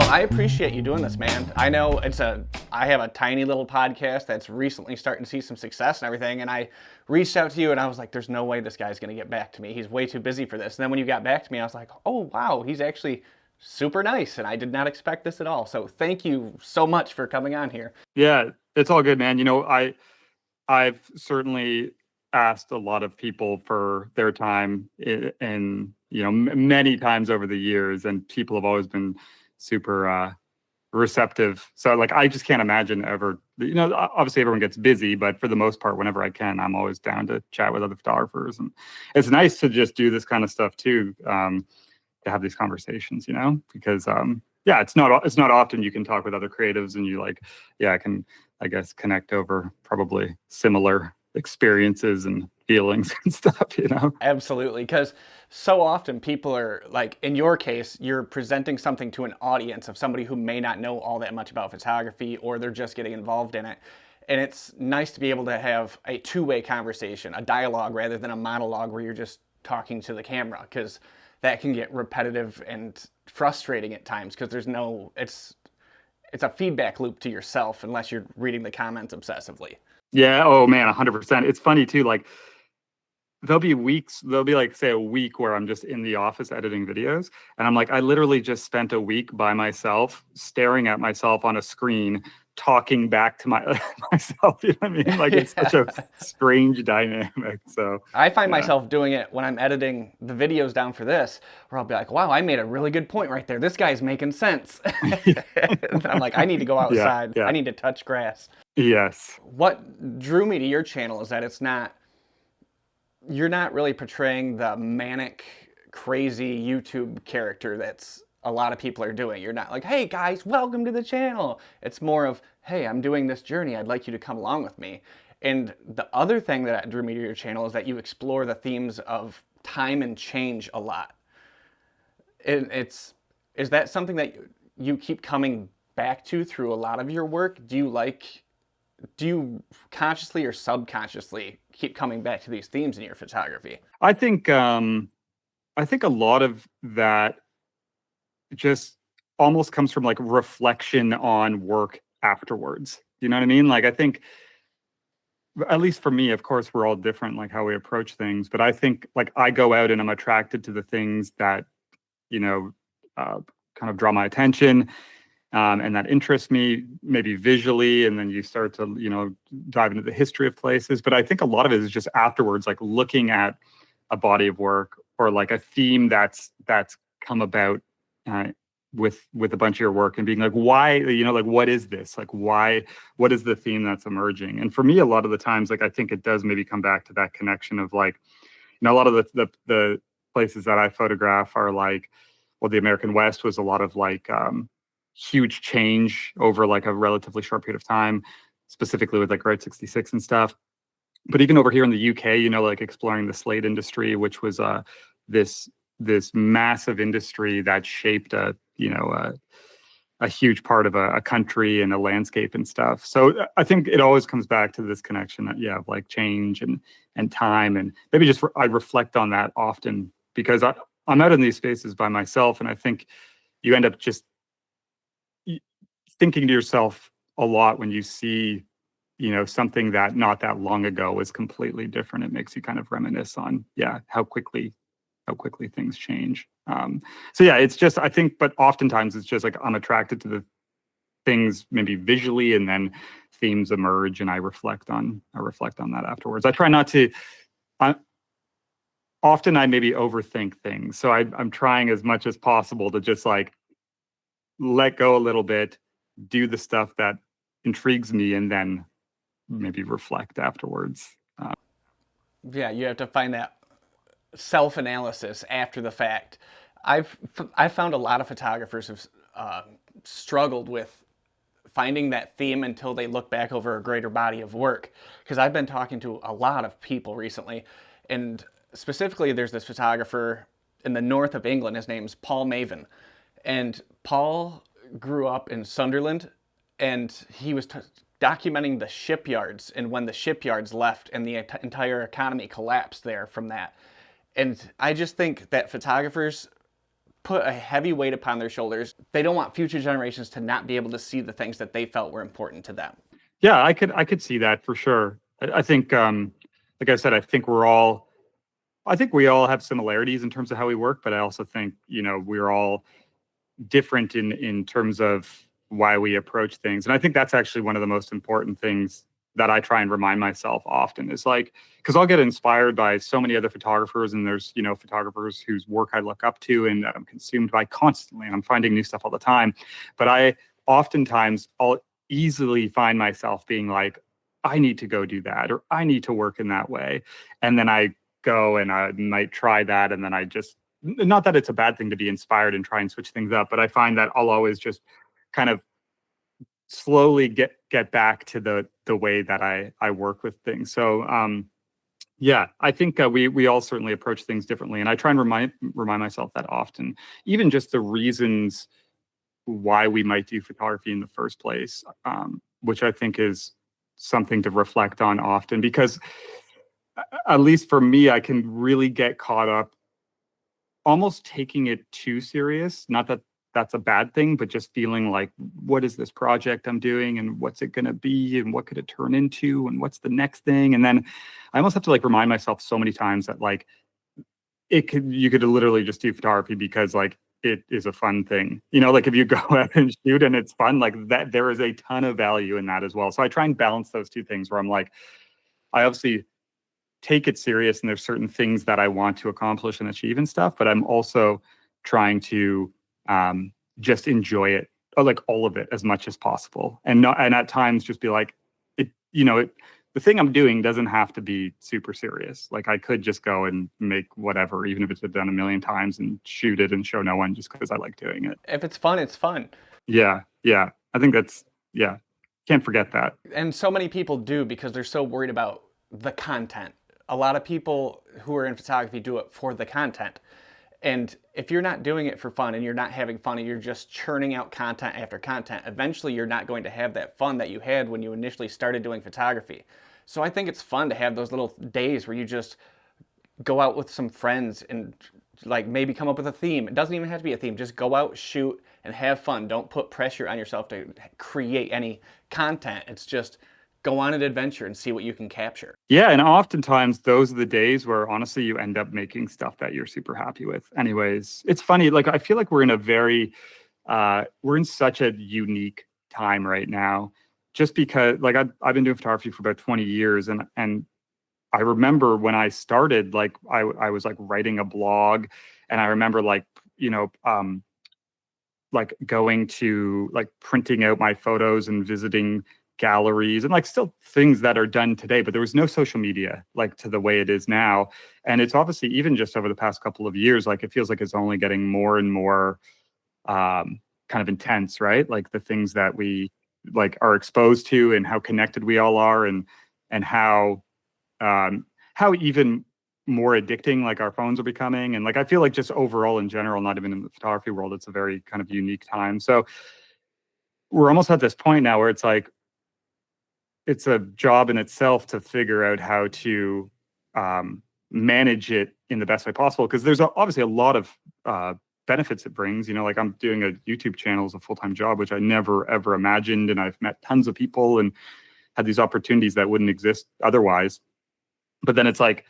Well, I appreciate you doing this, man. I know I have a tiny little podcast that's recently starting to see some success and everything, and I reached out to you and I was like, there's no way this guy's going to get back to me. He's way too busy for this. And then when you got back to me, I was like, oh, wow, he's actually super nice, and I did not expect this at all. So thank you so much for coming on here. Yeah, it's all good, man. I've certainly asked a lot of people for their time in many times over the years, and people have always been super receptive. So like I just can't imagine ever, obviously everyone gets busy, but for the most part, whenever I can, I'm always down to chat with other photographers. And it's nice to just do this kind of stuff too, to have these conversations, because yeah, it's not often you can talk with other creatives and can, I guess, connect over probably similar experiences and feelings and stuff. Absolutely, because so often people are like, in your case, you're presenting something to an audience of somebody who may not know all that much about photography, or they're just getting involved in it. And it's nice to be able to have a two-way conversation, a dialogue rather than a monologue where you're just talking to the camera, because that can get repetitive and frustrating at times because it's a feedback loop to yourself unless you're reading the comments obsessively. Yeah. Oh man, 100%. It's funny too. Like there'll be like say a week where I'm just in the office editing videos, and I'm like, I literally just spent a week by myself staring at myself on a screen talking back to myself. You know what I mean? Like it's such a strange dynamic. So I find myself doing it when I'm editing the videos down for this, where I'll be like, wow, I made a really good point right there. This guy's making sense. And I'm like, I need to go outside. Yeah. I need to touch grass. Yes. What drew me to your channel is that you're not really portraying the manic, crazy YouTube character that's a lot of people are doing. You're not like, hey guys, welcome to the channel. It's more of, hey, I'm doing this journey. I'd like you to come along with me. And the other thing that drew me to your channel is that you explore the themes of time and change a lot. Is that something that you keep coming back to through a lot of your work? Do you consciously or subconsciously keep coming back to these themes in your photography? I think a lot of that just almost comes from like reflection on work afterwards. You know what I mean? Like I think, at least for me, of course, we're all different, like how we approach things. But I think like I go out and I'm attracted to the things that, kind of draw my attention. And that interests me maybe visually, and then you start to dive into the history of places. But I think a lot of it is just afterwards, like looking at a body of work or like a theme that's come about with a bunch of your work, and being like, why, like what is this, like what is the theme that's emerging? And for me, a lot of the times, like I think it does maybe come back to that connection of like, a lot of the places that I photograph are like, well, the American West was a lot of like huge change over like a relatively short period of time, specifically with like Route 66 and stuff. But even over here in the UK, like exploring the slate industry, which was this massive industry that shaped a huge part of a country and a landscape and stuff. So I think it always comes back to this connection that of like change and time, and maybe just I reflect on that often because I'm out in these spaces by myself, and I think you end up just thinking to yourself a lot when you see, something that not that long ago was completely different. It makes you kind of reminisce on, how quickly things change. So yeah, it's just, I think, but oftentimes it's just like I'm attracted to the things maybe visually, and then themes emerge, and I reflect on that afterwards. I try not to. Often I maybe overthink things, so I'm trying as much as possible to just like let go a little bit, do the stuff that intrigues me, and then maybe reflect afterwards. Yeah, you have to find that self-analysis after the fact. I've found a lot of photographers have struggled with finding that theme until they look back over a greater body of work. Because I've been talking to a lot of people recently, and specifically there's this photographer in the north of England. His name's Paul Maven. And Paul grew up in Sunderland, and he was documenting the shipyards and when the shipyards left and the entire economy collapsed there from that. And I just think that photographers put a heavy weight upon their shoulders. They don't want future generations to not be able to see the things that they felt were important to them. Yeah, I could see that for sure. I think, like I said, I think we all have similarities in terms of how we work, but I also think, we're all different in terms of why we approach things. And I think that's actually one of the most important things that I try and remind myself often is like, because I'll get inspired by so many other photographers, and there's, photographers whose work I look up to and that I'm consumed by constantly, and I'm finding new stuff all the time. But I'll easily find myself being like, I need to go do that, or I need to work in that way. And then I go and I might try that. And then I just, not that it's a bad thing to be inspired and try and switch things up, but I find that I'll always just kind of slowly get back to the way that I work with things. So yeah, I think we all certainly approach things differently, and I try and remind myself that often, even just the reasons why we might do photography in the first place, which I think is something to reflect on often, because at least for me, I can really get caught up almost taking it too serious. Not that that's a bad thing, but just feeling like, what is this project I'm doing, and what's it going to be, and what could it turn into, and what's the next thing? And then I almost have to like remind myself so many times that like you could literally just do photography because like it is a fun thing. Like if you go out and shoot and it's fun, like that, there is a ton of value in that as well. So I try and balance those two things where I'm like, I obviously take it serious and there's certain things that I want to accomplish and achieve and stuff, but I'm also trying to just enjoy it, or like all of it as much as possible. And at times just be like, the thing I'm doing doesn't have to be super serious. Like I could just go and make whatever, even if it's been done a million times, and shoot it and show no one just because I like doing it. If it's fun, it's fun. Yeah. Yeah. I think yeah. Can't forget that. And so many people do because they're so worried about the content. A lot of people who are in photography do it for the content. And if you're not doing it for fun and you're not having fun and you're just churning out content after content, eventually you're not going to have that fun that you had when you initially started doing photography. So I think it's fun to have those little days where you just go out with some friends and like maybe come up with a theme. It doesn't even have to be a theme. Just go out, shoot, and have fun. Don't put pressure on yourself to create any content. It's just go on an adventure and see what you can capture. Yeah, and oftentimes those are the days where honestly you end up making stuff that you're super happy with. Anyways, it's funny, like I feel like we're in such a unique time right now, just because like I've been doing photography for about 20 years, and I remember when I started, like I was like writing a blog, and I remember like, like going to like printing out my photos and visiting galleries and like still things that are done today, but there was no social media like to the way it is now. And it's obviously even just over the past couple of years, like it feels like it's only getting more and more kind of intense, right? Like the things that we like are exposed to, and how connected we all are, and how even more addicting like our phones are becoming. And like I feel like just overall in general, not even in the photography world, it's a very kind of unique time. So we're almost at this point now where it's like it's a job in itself to figure out how to manage it in the best way possible, because there's obviously a lot of benefits it brings. Like I'm doing a YouTube channel as a full-time job, which I never ever imagined, and I've met tons of people and had these opportunities that wouldn't exist otherwise. But then it's like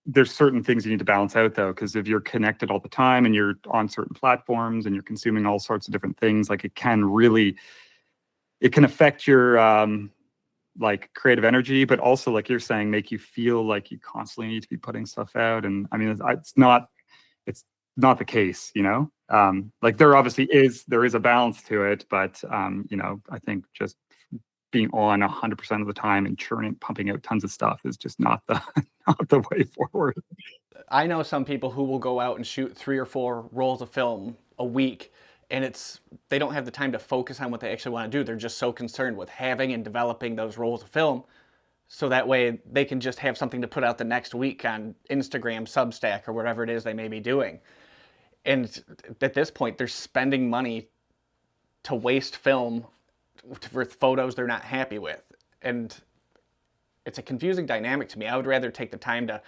there's certain things you need to balance out though, because if you're connected all the time and you're on certain platforms and you're consuming all sorts of different things, like it can affect your like creative energy, but also like you're saying, make you feel like you constantly need to be putting stuff out. And I mean, it's not the case, like there is a balance to it, but I think just being on 100% of the time and pumping out tons of stuff is just not the way forward. I know some people who will go out and shoot 3 or 4 rolls of film a week, and they don't have the time to focus on what they actually want to do. They're just so concerned with having and developing those rolls of film, so that way they can just have something to put out the next week on Instagram, Substack, or whatever it is they may be doing. And at this point, they're spending money to waste film for photos they're not happy with. And it's a confusing dynamic to me. I would rather take the time to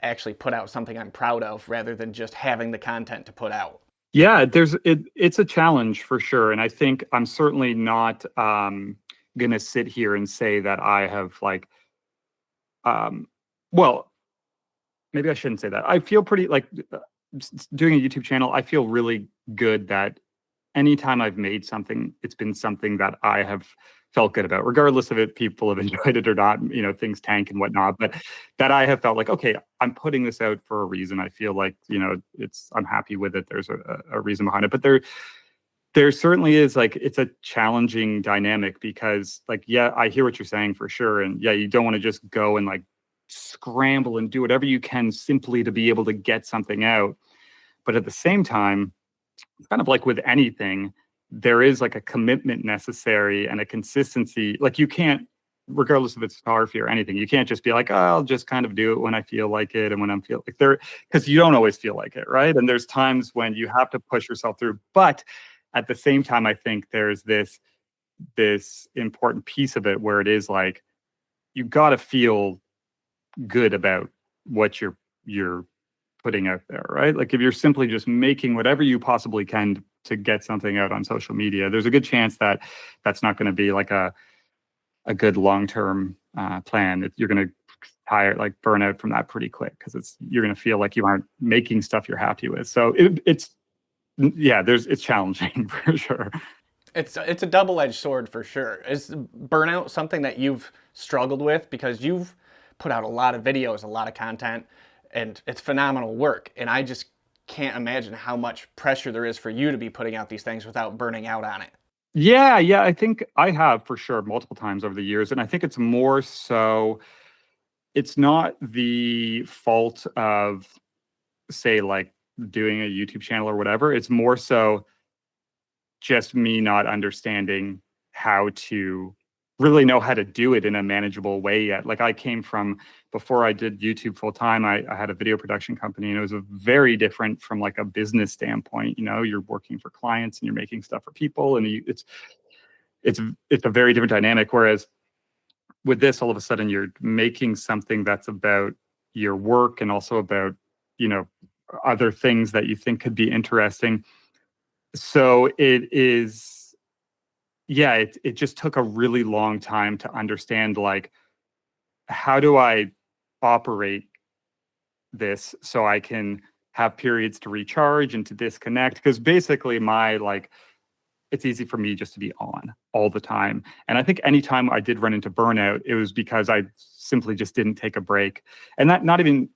actually put out something I'm proud of rather than just having the content to put out. Yeah, it's a challenge for sure. And I think I'm certainly not gonna sit here and say that I have like um well, maybe I shouldn't say that. I feel pretty like doing a YouTube channel, I feel really good that anytime I've made something, it's been something that I have felt good about, regardless of if people have enjoyed it or not, things tank and whatnot, but that I have felt like, okay, I'm putting this out for a reason. I feel like, I'm happy with it. There's a reason behind it, but there certainly is like, it's a challenging dynamic because like, yeah, I hear what you're saying for sure. And yeah, you don't want to just go and like scramble and do whatever you can simply to be able to get something out. But at the same time, kind of like with anything, there is like a commitment necessary and a consistency. Like you can't, regardless of it's photography or anything, you can't just be like, oh, I'll just kind of do it when I feel like it and when I'm feel like there, because you don't always feel like it, right? And there's times when you have to push yourself through. But at the same time, I think there's this important piece of it where it is like you got to feel good about what you're putting out there, right? Like if you're simply just making whatever you possibly can to get something out on social media, there's a good chance that that's not going to be like a good long-term plan. You're going to burn out from that pretty quick because you're going to feel like you aren't making stuff you're happy with. So it's challenging for sure. It's a double-edged sword for sure. Is burnout something that you've struggled with? Because you've put out a lot of videos, a lot of content, and it's phenomenal work. And I just can't imagine how much pressure there is for you to be putting out these things without burning out on it. Yeah, I think I have for sure multiple times over the years. And I think it's more so, it's not the fault of, say, like doing a YouTube channel or whatever. It's more so just me not understanding how to really know how to do it in a manageable way yet. Like I came from, before I did YouTube full time, I had a video production company, and it was a very different from like a business standpoint. You're working for clients and you're making stuff for people, and it's a very different dynamic. Whereas with this, all of a sudden you're making something that's about your work and also about, other things that you think could be interesting. So it is, yeah, it just took a really long time to understand, like, how do I operate this so I can have periods to recharge and to disconnect? Because basically it's easy for me just to be on all the time. And I think anytime I did run into burnout, it was because I simply just didn't take a break. And that, not even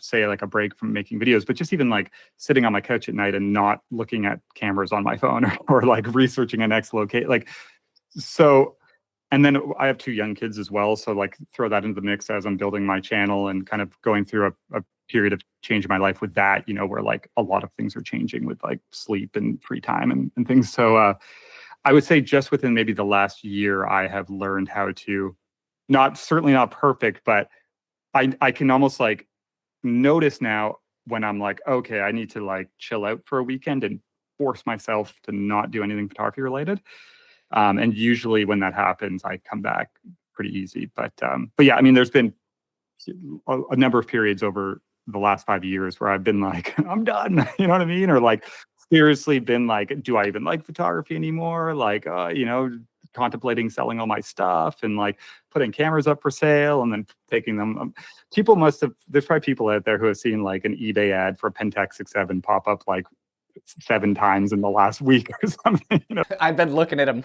say like a break from making videos, but just even like sitting on my couch at night and not looking at cameras on my phone or like researching a next location. So, and then I have 2 young kids as well. So like throw that into the mix as I'm building my channel and kind of going through a period of change in my life with that, where like a lot of things are changing with like sleep and free time and things. So I would say just within maybe the last year, I have learned how to, certainly not perfect, but I can almost like notice now when I'm like, okay, I need to like chill out for a weekend and force myself to not do anything photography related. And usually when that happens, I come back pretty easy. But yeah, I mean, there's been a number of periods over the last 5 years where I've been like, I'm done, you know what I mean? Or like seriously been like, do I even like photography anymore? Like, contemplating selling all my stuff and like putting cameras up for sale and then taking them. There's probably people out there who have seen like an eBay ad for a Pentax 6.7 pop up like 7 times in the last week or something. I've been looking at them.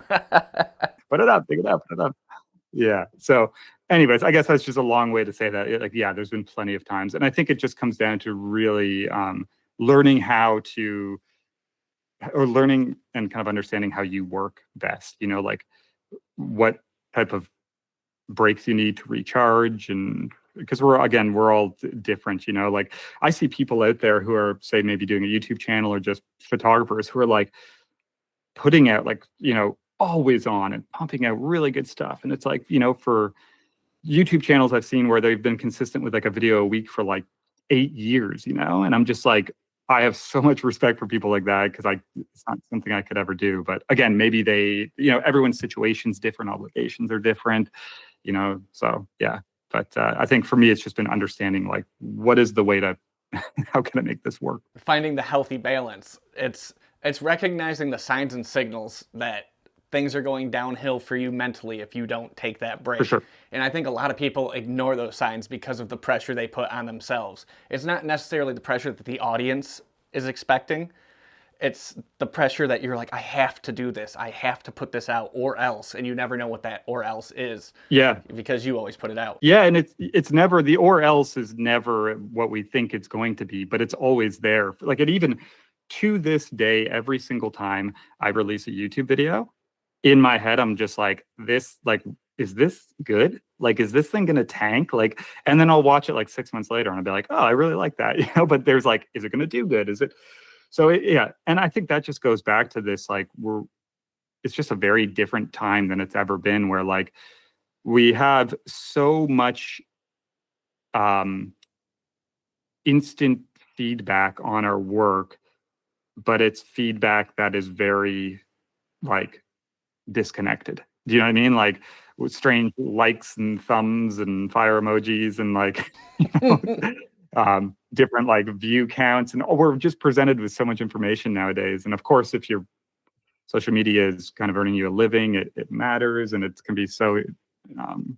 Put it up, pick it up, put it up. Yeah. So anyways, I guess that's just a long way to say that. Like, yeah, there's been plenty of times. And I think it just comes down to really learning learning and kind of understanding how you work best, like what type of breaks you need to recharge. And because we're all different, like I see people out there who are, say, maybe doing a YouTube channel or just photographers who are like putting out like, always on and pumping out really good stuff. And it's like, for YouTube channels I've seen where they've been consistent with like a video a week for like 8 years, and I'm just like, I have so much respect for people like that because it's not something I could ever do. But again, maybe everyone's situation's different, obligations are different, so yeah. But I think for me, it's just been understanding like what is the way to how can I make this work? Finding the healthy balance. It's recognizing the signs and signals that things are going downhill for you mentally if you don't take that For break. sure. And I think a lot of people ignore those signs because of the pressure they put on themselves. It's not necessarily the pressure that the audience is expecting. It's the pressure that you're like, I have to do this. I have to put this out or else. And you never know what that or else is Yeah. because you always put it out. Yeah, and it's never the or else is never what we think it's going to be, but it's always there. Like it even to this day, every single time I release a YouTube video, in my head, I'm just like, this, like, is this good? Like, is this thing gonna tank? Like, and then I'll watch it like 6 months later and I'll be like, oh, I really like that, but there's like, is it gonna do good? Is it so yeah, and I think that just goes back to this, like, it's just a very different time than it's ever been, where like we have so much um, instant feedback on our work, but it's feedback that is very like disconnected. Do you know what I mean? Like with strange likes and thumbs and fire emojis and like you know, different like view counts, and we're just presented with so much information nowadays. And of course, if your social media is kind of earning you a living, it matters, and it can be so um,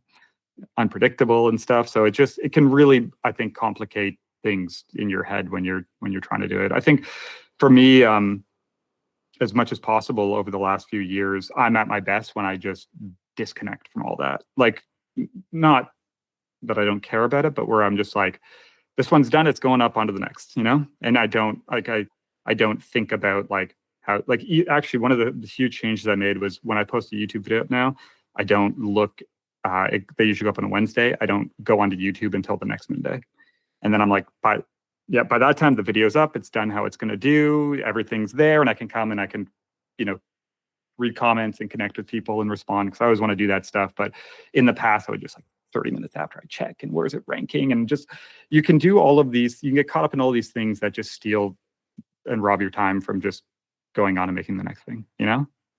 unpredictable and stuff. So it can really, I think, complicate things in your head when you're trying to do it. I think for me, as much as possible over the last few years, I'm at my best when I just disconnect from all that. Like, not that I don't care about it, but where I'm just like, this one's done, it's going up onto the next, And I don't like I don't think about like how like actually one of the huge changes I made was when I post a YouTube video up now, I don't look. They usually go up on a Wednesday. I don't go onto YouTube until the next Monday, and then I'm like, by that time the video's up, it's done how it's going to do, everything's there, and I can come and I can, read comments and connect with people and respond, because I always want to do that stuff. But in the past, I would just like 30 minutes after I check and where's it ranking, and just you can do all of these. You can get caught up in all these things that just steal and rob your time from just going on and making the next thing.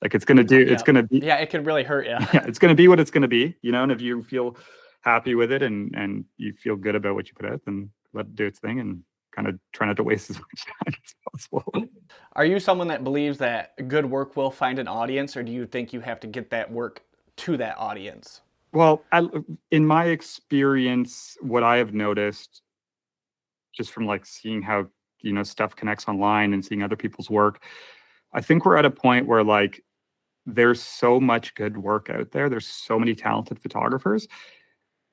Like it's gonna do. It's gonna be. Yeah, it could really hurt you. Yeah, it's gonna be what it's gonna be. And if you feel happy with it and you feel good about what you put out, then let it do its thing and kind of try not to waste as much time as possible. Are you someone that believes that good work will find an audience, or do you think you have to get that work to that audience? Well, in my experience, what I have noticed, just from like seeing how stuff connects online and seeing other people's work, I think we're at a point where like there's so much good work out there. There's so many talented photographers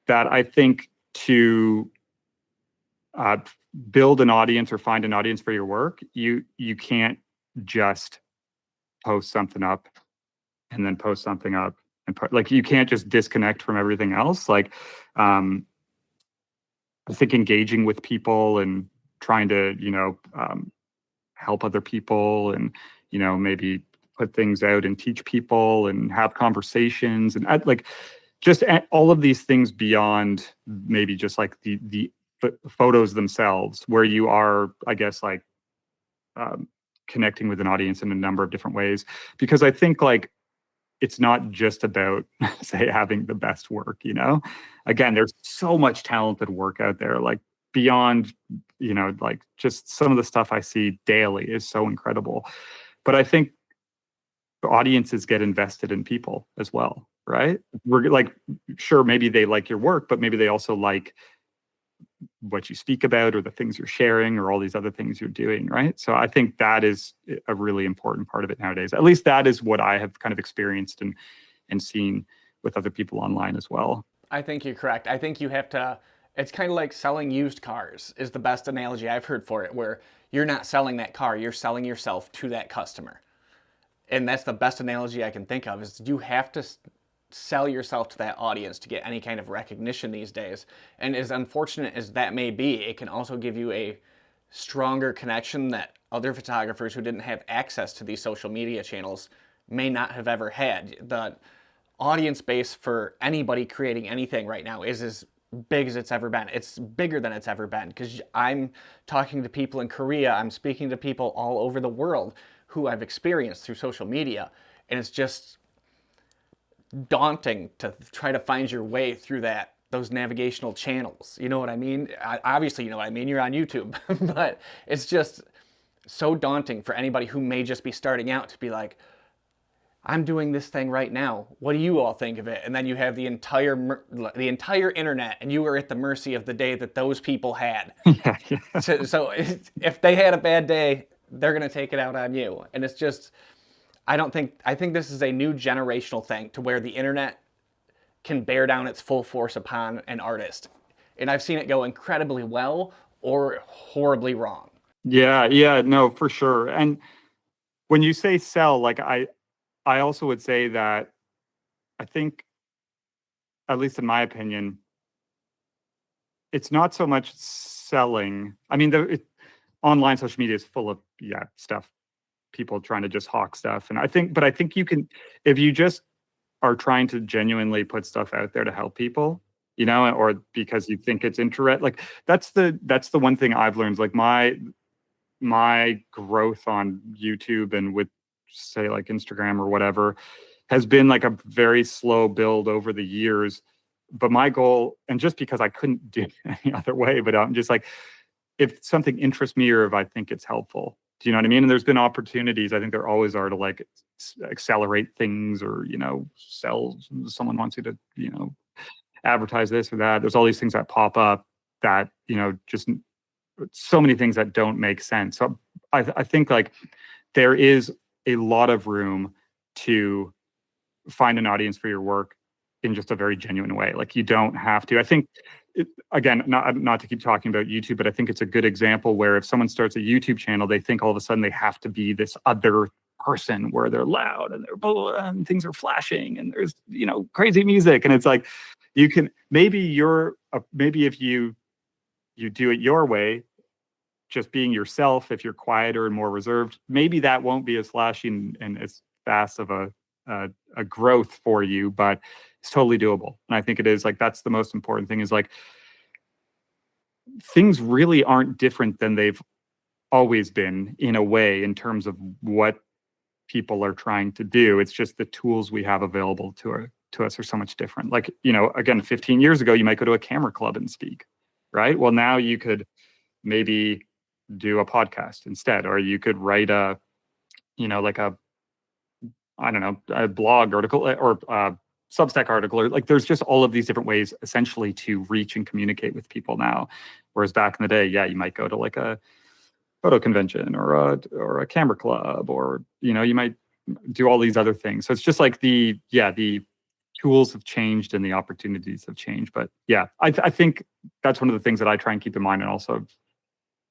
that I think to build an audience or find an audience for your work, you can't just post something up and then post something up and like you can't just disconnect from everything else. Like I think engaging with people and trying to help other people and maybe put things out and teach people and have conversations and like just all of these things beyond maybe just like the photos themselves, where you are, I guess, like connecting with an audience in a number of different ways. Because I think like it's not just about say having the best work. Again, there's so much talented work out there, like beyond like just some of the stuff I see daily is so incredible. But I think audiences get invested in people as well, right? We're like, sure, maybe they like your work, but maybe they also like what you speak about or the things you're sharing or all these other things you're doing, right? So I think that is a really important part of it nowadays. At least that is what I have kind of experienced and seen with other people online as well. I think you're correct. I think you have to, it's kind of like selling used cars is the best analogy I've heard for it, where you're not selling that car, you're selling yourself to that customer. And that's the best analogy I can think of, is you have to sell yourself to that audience to get any kind of recognition these days. And as unfortunate as that may be, it can also give you a stronger connection that other photographers who didn't have access to these social media channels may not have ever had. The audience base for anybody creating anything right now is as big as it's ever been. It's bigger than it's ever been, because I'm talking to people in Korea, I'm speaking to people all over the world who I've experienced through social media, and it's just daunting to try to find your way through those navigational channels. You know what I mean? Obviously, you know what I mean. You're on YouTube, but it's just so daunting for anybody who may just be starting out to be like, I'm doing this thing right now. What do you all think of it? And then you have the entire internet, and you are at the mercy of the day that those people had. Yeah, yeah. So if they had a bad day, they're gonna take it out on you. And it's just, I think this is a new generational thing to where the internet can bear down its full force upon an artist. And I've seen it go incredibly well or horribly wrong. Yeah, yeah, no, for sure. And when you say sell, like I also would say that I think, at least in my opinion, it's not so much selling. I mean, online social media is full of stuff, people trying to just hawk stuff, and I think you can, if you just are trying to genuinely put stuff out there to help people, you know, or because you think it's interest, like that's the one thing I've learned. Like my growth on YouTube and with, say, like Instagram or whatever, has been like a very slow build over the years. But my goal, and just because I couldn't do it any other way, but I'm just like, if something interests me or if I think it's helpful, do you know what I mean? And there's been opportunities, I think there always are, to like accelerate things, or, you know, sell, someone wants you to, you know, advertise this or that. There's all these things that pop up that, you know, just so many things that don't make sense. So I think like there is a lot of room to find an audience for your work in just a very genuine way. Like you don't have to. I think, again, not to keep talking about YouTube, but I think it's a good example where if someone starts a YouTube channel, they think all of a sudden they have to be this other person where they're loud and they're blah, and things are flashing and there's, you know, crazy music. And it's like, you can, maybe if you do it your way, just being yourself, if you're quieter and more reserved, maybe that won't be as flashy and as fast of a growth for you, but it's totally doable. And I think it is, like, that's the most important thing, is like, things really aren't different than they've always been in a way, in terms of what people are trying to do. It's just the tools we have available to us are so much different. Like, you know, again, 15 years ago, you might go to a camera club and speak, right? Well, now you could maybe do a podcast instead, or you could write a, you know, like a, I don't know, a blog article or a Substack article, or like, there's just all of these different ways essentially to reach and communicate with people now. Whereas back in the day, yeah, you might go to like a photo convention or a camera club, or, you know, you might do all these other things. So it's just like the tools have changed and the opportunities have changed. But yeah, I think that's one of the things that I try and keep in mind, and also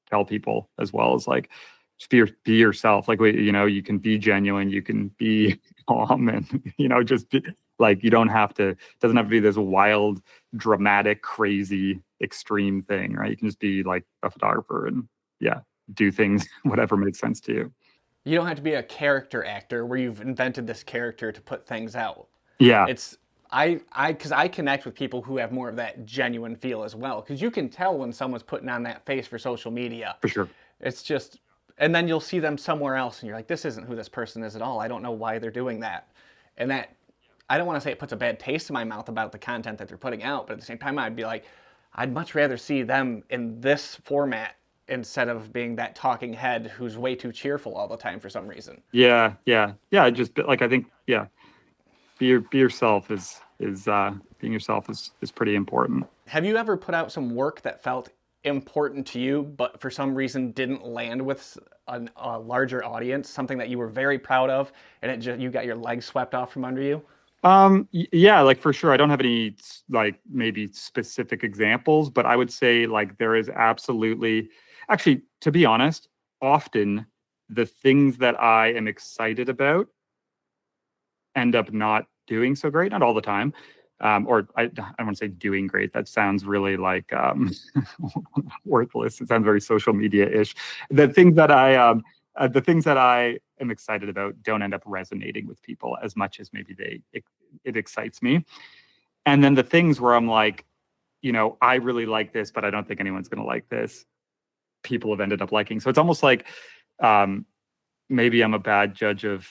tell people as well, is like, just be yourself. Like, you know, you can be genuine, you can be calm, and, you know, just be, like, you don't have to, it doesn't have to be this wild, dramatic, crazy, extreme thing, right? You can just be like a photographer and do things whatever makes sense to you. You don't have to be a character actor where you've invented this character to put things out. Yeah. It's, because I connect with people who have more of that genuine feel as well. Because you can tell when someone's putting on that face for social media. For sure. It's just, and then you'll see them somewhere else and you're like, this isn't who this person is at all. I don't know why they're doing that. And that, I don't want to say it puts a bad taste in my mouth about the content that they're putting out, but at the same time, I'd be like, I'd much rather see them in this format instead of being that talking head who's way too cheerful all the time for some reason. Yeah. Just like, I think, be yourself is being yourself is pretty important. Have you ever put out some work that felt important to you, but for some reason didn't land with a larger audience? Something that you were very proud of, and it just, you got your legs swept off from under you? Yeah, like, for sure. I don't have any, like, maybe specific examples, but I would say, like, there is absolutely, actually, to be honest, often the things that I am excited about end up not doing so great. Not all the time. Or I don't want to say doing great. That sounds really like worthless. It sounds very social media-ish. The things that I am excited about don't end up resonating with people as much as maybe it excites me. And then the things where I'm like, you know, I really like this, but I don't think anyone's going to like this, people have ended up liking. So it's almost like maybe I'm a bad judge of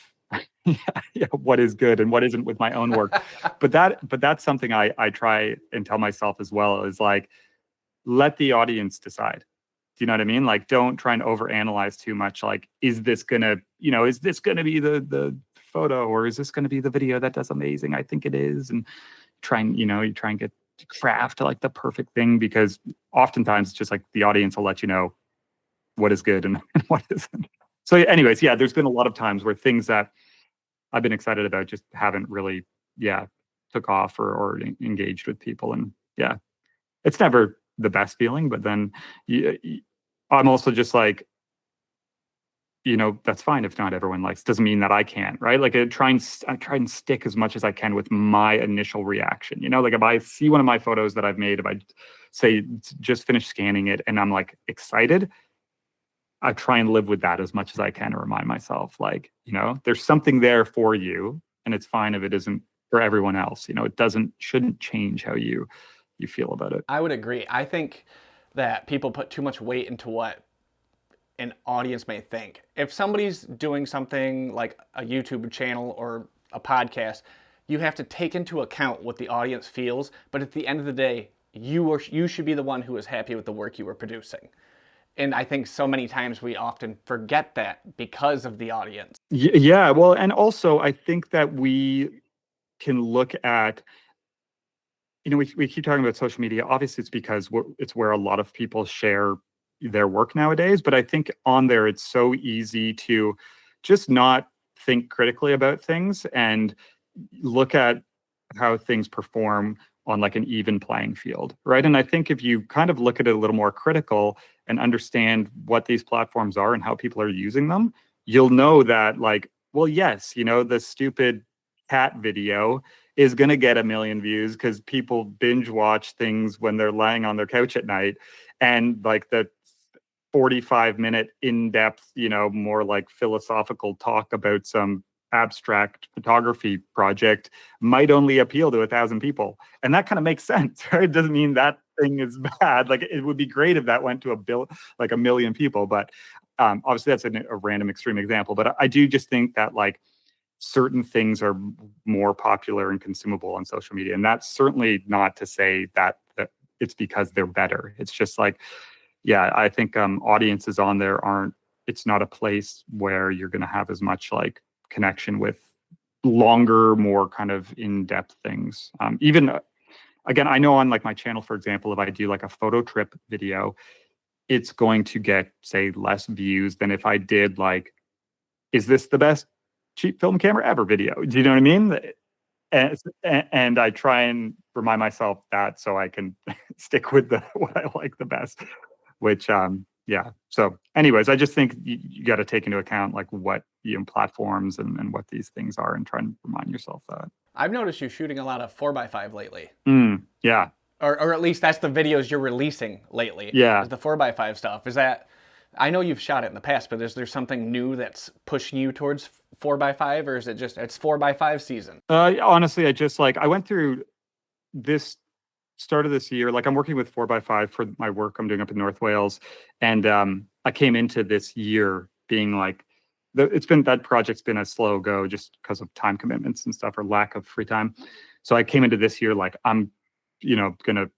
yeah, yeah, what is good and what isn't with my own work. But that's something I try and tell myself as well, is like, let the audience decide. Do you know what I mean? Like, don't try and overanalyze too much. Like, is this gonna, is this gonna be the photo, or is this gonna be the video that does amazing? I think it is. And you try and get craft like the perfect thing, because oftentimes it's just like the audience will let you know what is good and what isn't. So anyways, yeah, there's been a lot of times where things that I've been excited about just haven't really, yeah, took off or engaged with people. And yeah, it's never the best feeling, but then I'm also just like, that's fine if not everyone likes. Doesn't mean that I can't, right? Like I try and stick as much as I can with my initial reaction. Like if I see one of my photos that I've made, if I say just finished scanning it and I'm like excited, I try and live with that as much as I can, to remind myself, like, there's something there for you, and it's fine if it isn't for everyone else. It shouldn't change how you feel about it. I would agree. I think that people put too much weight into what an audience may think. If somebody's doing something like a YouTube channel or a podcast, you have to take into account what the audience feels, but at the end of the day, you should be the one who is happy with the work you were producing. And I think so many times we often forget that because of the audience. Yeah, well, and also I think that we can look at, we keep talking about social media. Obviously, it's because it's where a lot of people share their work nowadays. But I think on there, it's so easy to just not think critically about things and look at how things perform on like an even playing field, right? And I think if you kind of look at it a little more critical and understand what these platforms are and how people are using them, you'll know that, like, well, yes, the stupid cat video is going to get 1 million views because people binge watch things when they're lying on their couch at night. And like the 45-minute in-depth, more like philosophical talk about some abstract photography project might only appeal to 1,000 people. And that kind of makes sense, right? It doesn't mean that thing is bad. Like, it would be great if that went to 1 million people. But obviously that's a random extreme example. But I do just think that like certain things are more popular and consumable on social media. And that's certainly not to say that it's because they're better. It's just like, yeah, I think audiences on there it's not a place where you're going to have as much like connection with longer, more kind of in-depth things. Even, again, I know on like my channel, for example, if I do like a photo trip video, it's going to get, say, less views than if I did like, is this the best cheap film camera ever video? Do you know what I mean? And I try and remind myself that so I can stick with what I like the best, which, yeah. So anyways, I just think you got to take into account like what platforms and what these things are, and try and remind yourself that. I've noticed you shooting a lot of 4x5 lately. Yeah. Or at least that's the videos you're releasing lately. Yeah. Is the 4x5 stuff. Is that, I know you've shot it in the past, but is there something new that's pushing you towards 4x5, or is it just, it's 4x5 season? Honestly, I went through this start of this year, like I'm working with 4x5 for my work I'm doing up in North Wales. And I came into this year being like, that project's been a slow go just because of time commitments and stuff, or lack of free time. So I came into this year like, I'm, going to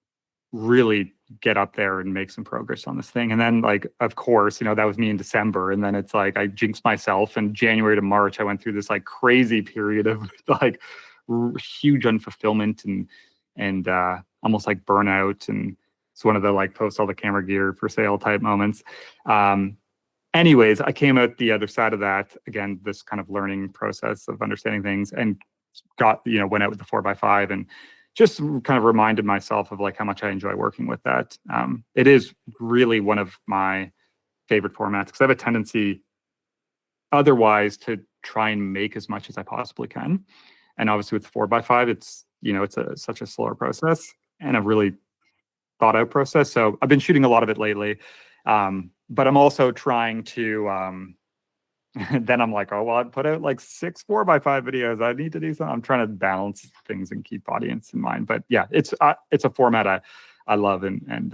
really get up there and make some progress on this thing. And then like, of course, that was me in December. And then it's like, I jinxed myself, and January to March, I went through this like crazy period of like huge unfulfillment and almost like burnout. And it's one of the like post all the camera gear for sale type moments. Anyways, I came out the other side of that, again, this kind of learning process of understanding things, and went out with the 4x5 and just kind of reminded myself of like how much I enjoy working with that. It is really one of my favorite formats, because I have a tendency otherwise to try and make as much as I possibly can. And obviously with 4x5, it's, it's such a slower process and a really thought out process. So I've been shooting a lot of it lately. But I'm also trying to, then I'm like, oh, well, I put out like 6 4x5 videos. I need to do something. I'm trying to balance things and keep audience in mind. But yeah, it's a format I love and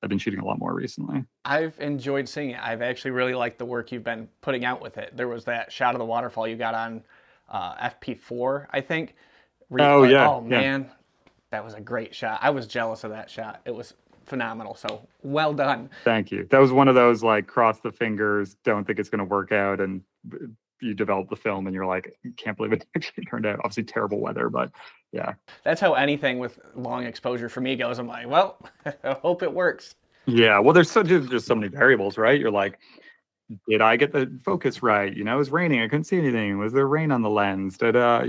I've been shooting a lot more recently. I've enjoyed seeing it. I've actually really liked the work you've been putting out with it. There was that shot of the waterfall you got on FP4, I think. Oh yeah, Oh yeah. man, that was a great shot. I was jealous of that shot. It was phenomenal. So well done. Thank you. That was one of those like cross the fingers, don't think it's going to work out, and you develop the film, and you're like, can't believe it actually turned out. Obviously, terrible weather, but yeah, That's how anything with long exposure for me goes. I'm like, well, I hope it works. yeah. Well, there's just so many variables, right? You're like, did I get the focus right? You know, it was raining. I couldn't see anything. Was there rain on the lens? Did I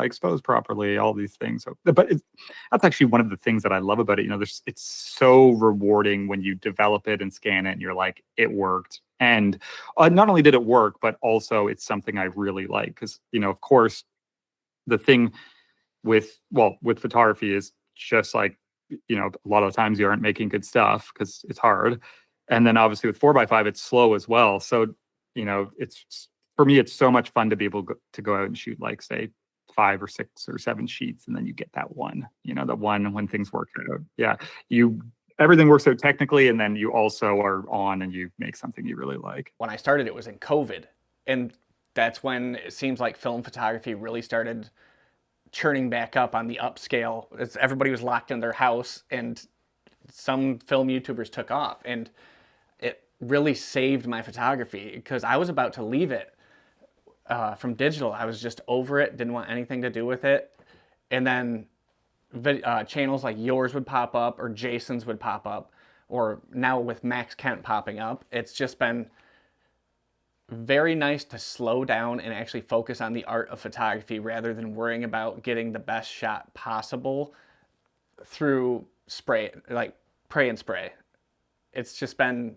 expose properly? All these things. So, but that's actually one of the things that I love about it. You know, it's so rewarding when you develop it and scan it, and you're like, it worked. And not only did it work, but also it's something I really like because of course, the thing with photography is just like a lot of the times you aren't making good stuff because it's hard, and then obviously with 4x5 it's slow as well. So it's for me it's so much fun to be able to go out and shoot like say 5 or 6 or 7 sheets, and then you get that one, the one when things work out. Yeah, you everything works out technically, and then you also are on and you make something you really like. When I started, it was in COVID, and that's when it seems like film photography really started churning back up on the upscale. Everybody was locked in their house, and some film YouTubers took off, and it really saved my photography because I was about to leave it from digital. I was just over it, didn't want anything to do with it, and then channels like yours would pop up or Jason's would pop up, or now with Max Kent popping up. It's just been very nice to slow down and actually focus on the art of photography rather than worrying about getting the best shot possible through spray, like pray and spray. It's just been,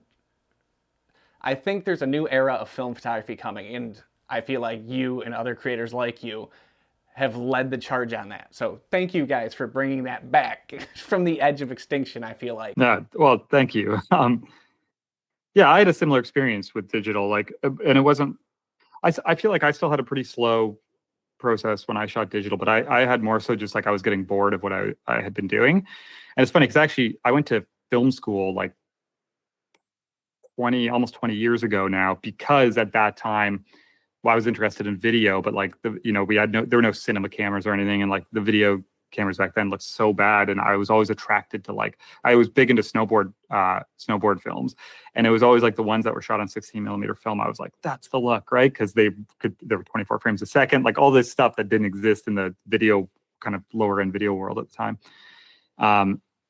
I think there's a new era of film photography coming, and I feel like you and other creators like you have led the charge on that. So thank you guys for bringing that back from the edge of extinction, I feel like. Yeah, well, thank you. Yeah, I had a similar experience with digital, like, and it wasn't. I feel like I still had a pretty slow process when I shot digital, but I had more so just like I was getting bored of what I had been doing. And it's funny because actually I went to film school like almost 20 years ago now, because at that time, well, I was interested in video, but like we had there were no cinema cameras or anything, and like the video cameras back then looked so bad, and I was always attracted to like I was big into snowboard films, and it was always like the ones that were shot on 16 millimeter film. I was like, that's the look, right? Because there were 24 frames a second, like all this stuff that didn't exist in the video kind of lower end video world at the time.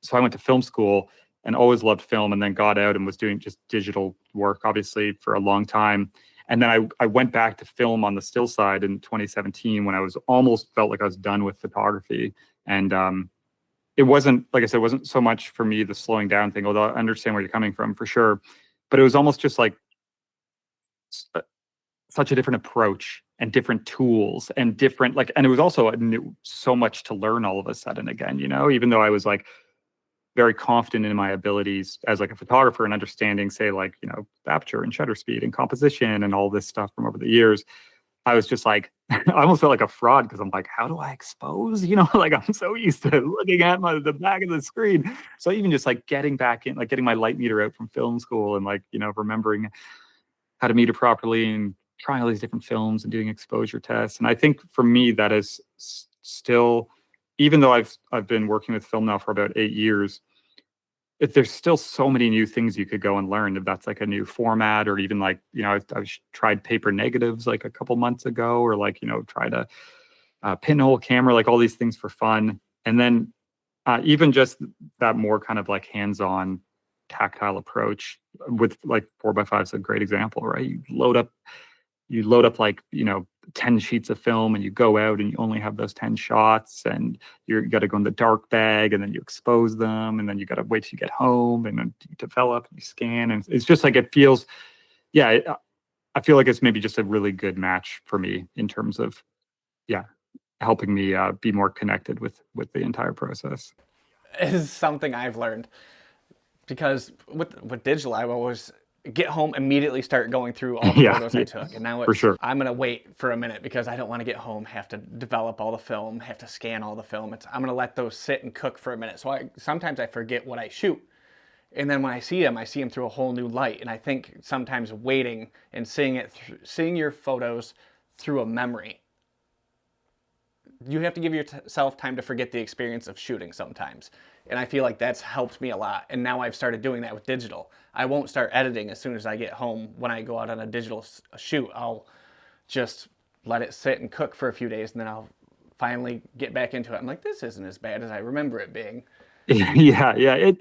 So I went to film school and always loved film, and then got out and was doing just digital work, obviously, for a long time. And then I went back to film on the still side in 2017 when I was almost felt like I was done with photography. And it wasn't, like I said, it wasn't so much for me the slowing down thing, although I understand where you're coming from for sure. But it was almost just like such a different approach and different tools and different, like, and it was also so much to learn all of a sudden again, even though I was like very confident in my abilities as like a photographer and understanding, say, like, aperture and shutter speed and composition and all this stuff from over the years. I was just like, I almost felt like a fraud because I'm like, how do I expose? Like I'm so used to looking at the back of the screen. So even just like getting back in, like getting my light meter out from film school and like, remembering how to meter properly and trying all these different films and doing exposure tests. And I think for me, that is still, even though I've been working with film now for about 8 years, there's still so many new things you could go and learn. If that's like a new format, or even like, I've tried paper negatives like a couple months ago, or like, tried a pinhole camera, like all these things for fun. And then even just that more kind of like hands-on tactile approach with like 4x5 is a great example, right? You load up like 10 sheets of film, and you go out and you only have those 10 shots, and you got to go in the dark bag, and then you expose them, and then you got to wait till you get home, and then you develop and you scan, and it's just like it feels, yeah, I feel like it's maybe just a really good match for me in terms of, yeah, helping me be more connected with the entire process. Is something I've learned because with digital, I always get home, immediately start going through all the Yeah, photos I took. And now for sure. I'm going to wait for a minute because I don't want to get home, have to develop all the film, have to scan all the film. I'm going to let those sit and cook for a minute. So sometimes I forget what I shoot. And then when I see them through a whole new light. And I think sometimes waiting and seeing your photos through a memory, you have to give yourself time to forget the experience of shooting sometimes. And I feel like that's helped me a lot. And now I've started doing that with digital. I won't start editing as soon as I get home. When I go out on a digital shoot, I'll just let it sit and cook for a few days, and then I'll finally get back into it. I'm like, this isn't as bad as I remember it being. Yeah, yeah.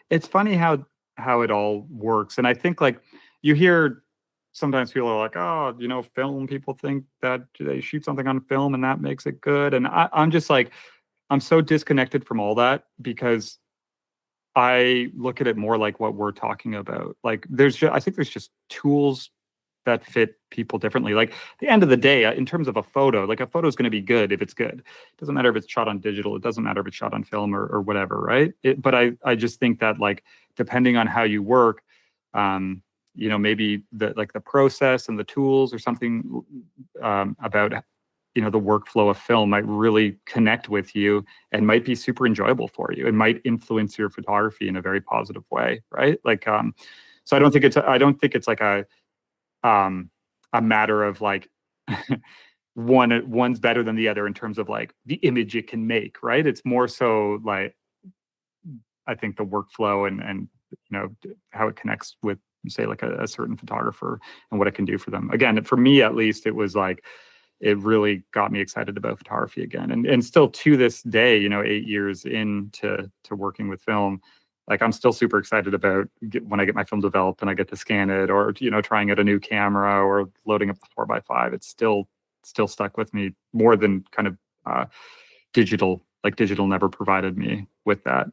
It's funny how it all works. And I think like you hear sometimes people are like, oh, film people think that they shoot something on film and that makes it good. And I'm just like, I'm so disconnected from all that because I look at it more like what we're talking about. Like I think there's just tools that fit people differently. Like at the end of the day, in terms of a photo, like a photo is going to be good if it's good. It doesn't matter if it's shot on digital. It doesn't matter if it's shot on film or whatever, right? But I just think that like depending on how you work, maybe the process and the tools or something about the workflow of film might really connect with you and might be super enjoyable for you. It might influence your photography in a very positive way, right? Like, so I don't think it's like a matter of like one's better than the other in terms of like the image it can make, right? It's more so like I think the workflow and how it connects with say like a certain photographer and what it can do for them. Again, for me at least, it was like it really got me excited about photography again, and still to this day, 8 years into working with film, like I'm still super excited about when I get my film developed and I get to scan it, or trying out a new camera or loading up the 4x5. It's still stuck with me more than kind of digital. Like digital never provided me with that.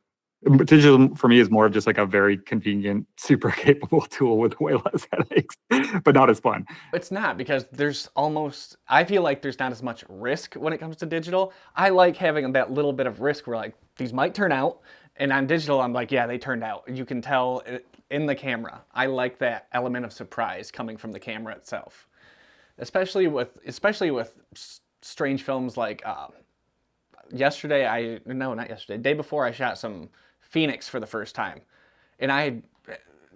Digital for me is more of just like a very convenient, super capable tool with way less headaches, but not as fun. It's not, because I feel like there's not as much risk when it comes to digital. I like having that little bit of risk where like these might turn out, and on digital I'm like, yeah, they turned out. You can tell it in the camera. I like that element of surprise coming from the camera itself, especially with strange films like day before I shot some Phoenix for the first time, and I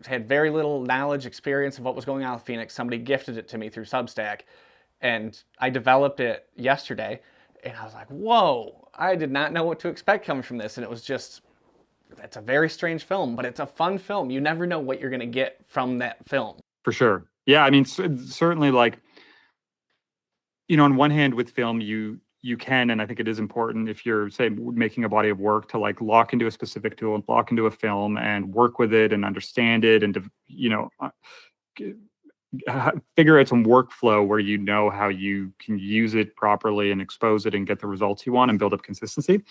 had very little knowledge, experience of what was going on with Phoenix. Somebody gifted it to me through Substack, and I developed it yesterday, and I was like, whoa, I did not know what to expect coming from this. And it's a very strange film, but it's a fun film. You never know what you're going to get from that film. For sure. Yeah, I mean, certainly like, on one hand with film, you can, and I think it is important if you're, say, making a body of work to like lock into a specific tool and lock into a film and work with it and understand it and, figure out some workflow where how you can use it properly and expose it and get the results you want and build up consistency.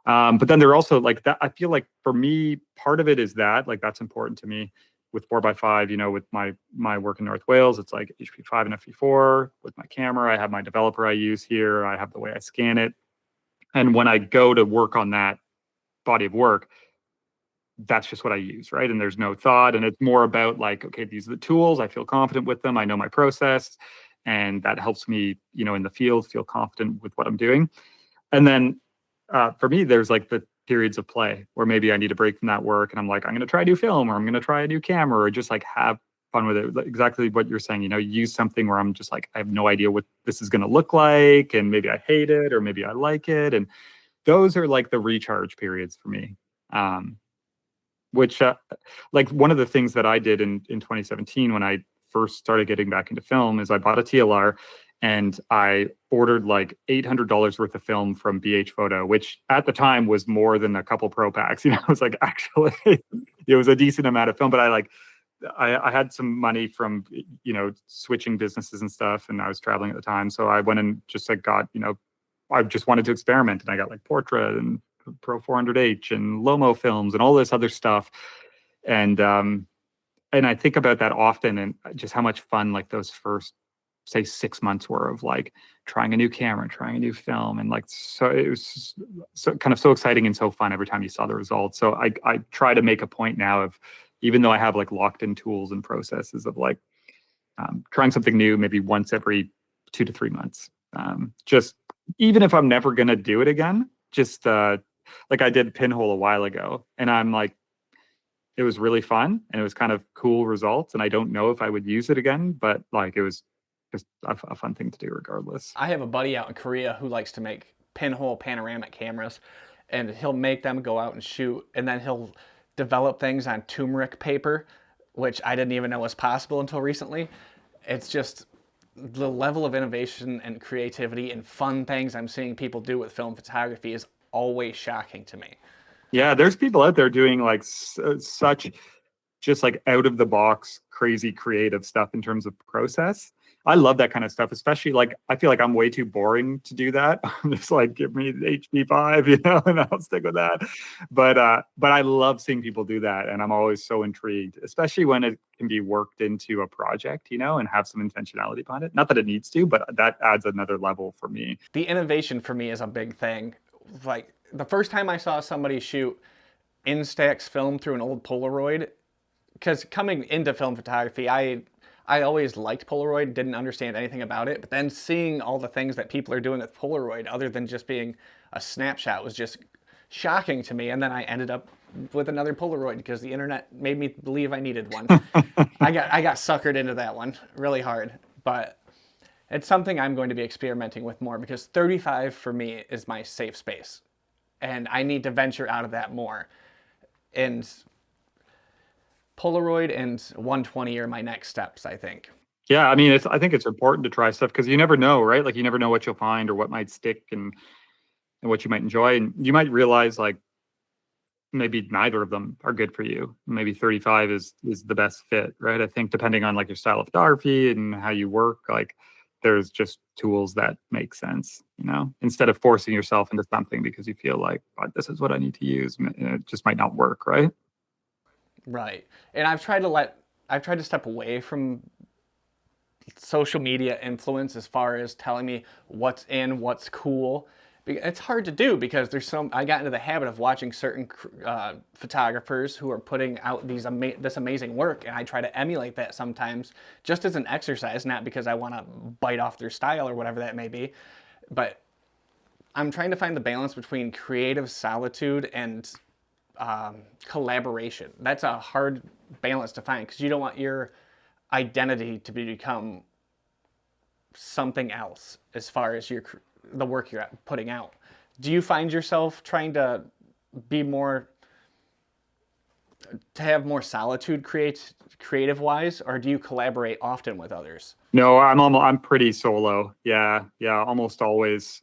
But then there are also like that, I feel like for me, part of it is that like that's important to me with 4x5, with my work in North Wales, it's like HP5 and FE4 with my camera. I have my developer I use here. I have the way I scan it. And when I go to work on that body of work, that's just what I use, right? And there's no thought. And it's more about like, okay, these are the tools. I feel confident with them. I know my process. And that helps me, in the field, feel confident with what I'm doing. And then for me, there's like the periods of play where maybe I need to break from that work and I'm like, I'm going to try a new film, or I'm going to try a new camera, or just like have fun with it. Like exactly what you're saying, use something where I'm just like, I have no idea what this is going to look like. And maybe I hate it, or maybe I like it. And those are like the recharge periods for me. Which like one of the things that I did in 2017 when I first started getting back into film is I bought a TLR and I ordered like $800 worth of film from BH Photo, which at the time was more than a couple pro packs. It was like actually it was a decent amount of film, but I had some money from switching businesses and stuff, and I was traveling at the time, so I went and just like got I just wanted to experiment, and I got like Portra and Pro 400H and Lomo films and all this other stuff, and I think about that often, and just how much fun like those first, say, 6 months were of like trying a new camera, trying a new film, and like so it was so kind of so exciting and so fun every time you saw the results. So I try to make a point now of, even though I have like locked in tools and processes of like trying something new maybe once every 2 to 3 months, just even if I'm never gonna do it again, just like I did Pinhole a while ago, and I'm like, it was really fun and it was kind of cool results. And I don't know if I would use it again, but like it was just a fun thing to do regardless. I have a buddy out in Korea who likes to make pinhole panoramic cameras, and he'll make them go out and shoot, and then he'll develop things on turmeric paper, which I didn't even know was possible until recently. It's just the level of innovation and creativity and fun things I'm seeing people do with film photography is always shocking to me. Yeah, there's people out there doing like such just like out of the box, crazy creative stuff in terms of process. I love that kind of stuff, especially like I feel like I'm way too boring to do that. I'm just like, give me the HP5, and I'll stick with that. But I love seeing people do that, and I'm always so intrigued, especially when it can be worked into a project, and have some intentionality behind it. Not that it needs to, but that adds another level for me. The innovation for me is a big thing. Like the first time I saw somebody shoot Instax film through an old Polaroid, because coming into film photography, I always liked Polaroid, didn't understand anything about it, but then seeing all the things that people are doing with Polaroid other than just being a snapshot was just shocking to me. And then I ended up with another Polaroid because the internet made me believe I needed one. I got suckered into that one really hard, but it's something I'm going to be experimenting with more because 35 for me is my safe space, and I need to venture out of that more. And Polaroid and 120 are my next steps, I think. Yeah, I mean, I think it's important to try stuff because you never know, right? Like you never know what you'll find or what might stick and what you might enjoy. And you might realize like maybe neither of them are good for you. Maybe 35 is the best fit, right? I think depending on like your style of photography and how you work, like there's just tools that make sense, instead of forcing yourself into something because you feel like, oh, this is what I need to use. It just might not work, right? Right. And I've tried to step away from social media influence as far as telling me what's in, what's cool. It's hard to do because I got into the habit of watching certain photographers who are putting out this amazing work, and I try to emulate that sometimes just as an exercise, not because I want to bite off their style or whatever that may be. But I'm trying to find the balance between creative solitude and collaboration. That's a hard balance to find because you don't want your identity to become something else as far as the work you're putting out. Do you find yourself trying to have more solitude creative wise, or do you collaborate often with others? No, I'm pretty solo. Yeah, almost always.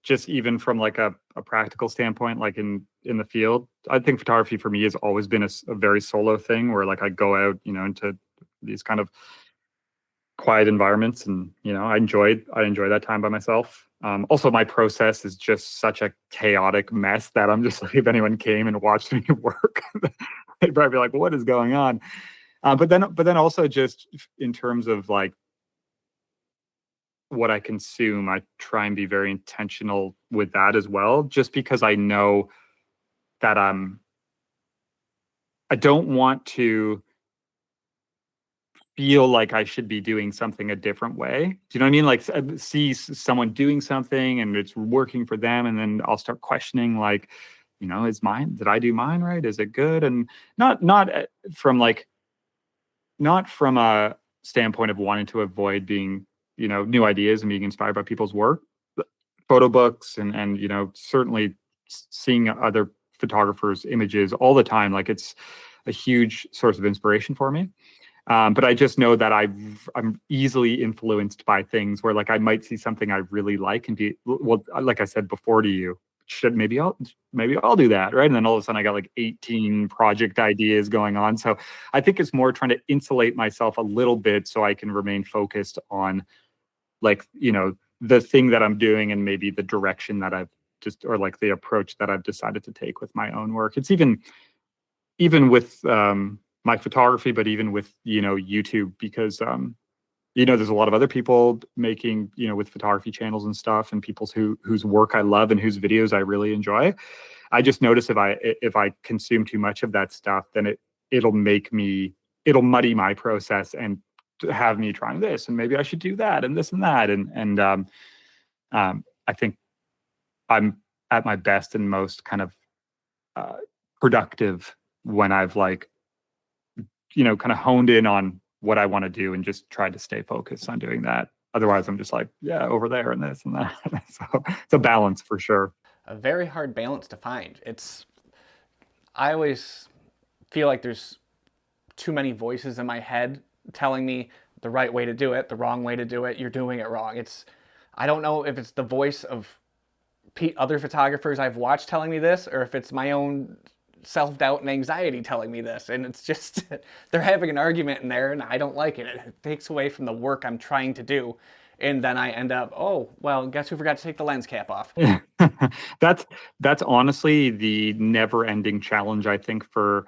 Just even from like a practical standpoint, like in the field, I think photography for me has always been a very solo thing where like I go out, into these kind of quiet environments, and I enjoy that time by myself. Also, my process is just such a chaotic mess that I'm just like, if anyone came and watched me work, they'd probably be like, "What is going on?" But then also just in terms of like what I consume, I try and be very intentional with that as well, just because I know that I don't want to feel like I should be doing something a different way. Do you know what I mean? Like see someone doing something and it's working for them, and then I'll start questioning like, did I do mine right? Is it good? And not from a standpoint of wanting to avoid being, new ideas and being inspired by people's work, but photo books and certainly seeing other photographers' images all the time. Like it's a huge source of inspiration for me. But I just know that I'm easily influenced by things where like I might see something I really like and be, well, like I said before to you, maybe I'll do that, right? And then all of a sudden I got like 18 project ideas going on. So I think it's more trying to insulate myself a little bit so I can remain focused on like, the thing that I'm doing and maybe the direction that or like the approach that I've decided to take with my own work. It's even with my photography, but even with YouTube, because there's a lot of other people making with photography channels and stuff, and people whose work I love and whose videos I really enjoy. I just notice if I consume too much of that stuff, then it'll muddy my process and have me trying this, and maybe I should do that and this and that, and I think I'm at my best and most kind of productive when I've like, kind of honed in on what I want to do and just tried to stay focused on doing that. Otherwise, I'm just like, yeah, over there and this and that. So it's a balance for sure. A very hard balance to find. I always feel like there's too many voices in my head telling me the right way to do it, the wrong way to do it. You're doing it wrong. I don't know if it's the voice of other photographers I've watched telling me this, or if it's my own self-doubt and anxiety telling me this. And it's just, they're having an argument in there and I don't like it. It takes away from the work I'm trying to do. And then I end up, oh, well, guess who forgot to take the lens cap off? that's that's honestly the never-ending challenge, I think, for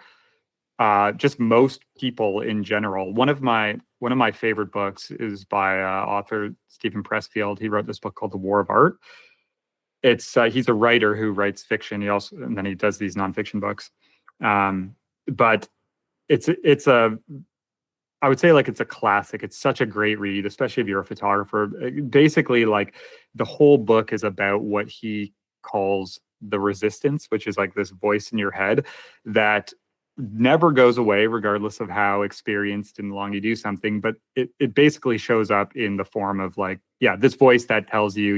just most people in general. One of my favorite books is by author Stephen Pressfield. He wrote this book called The War of Art. It's he's a writer who writes fiction. And then he does these nonfiction books. But it's a I would say like it's a classic. It's such a great read, especially if you're a photographer. Basically, like the whole book is about what he calls the resistance, which is like this voice in your head that never goes away, regardless of how experienced and long you do something. But it basically shows up in the form of like, yeah, this voice that tells you,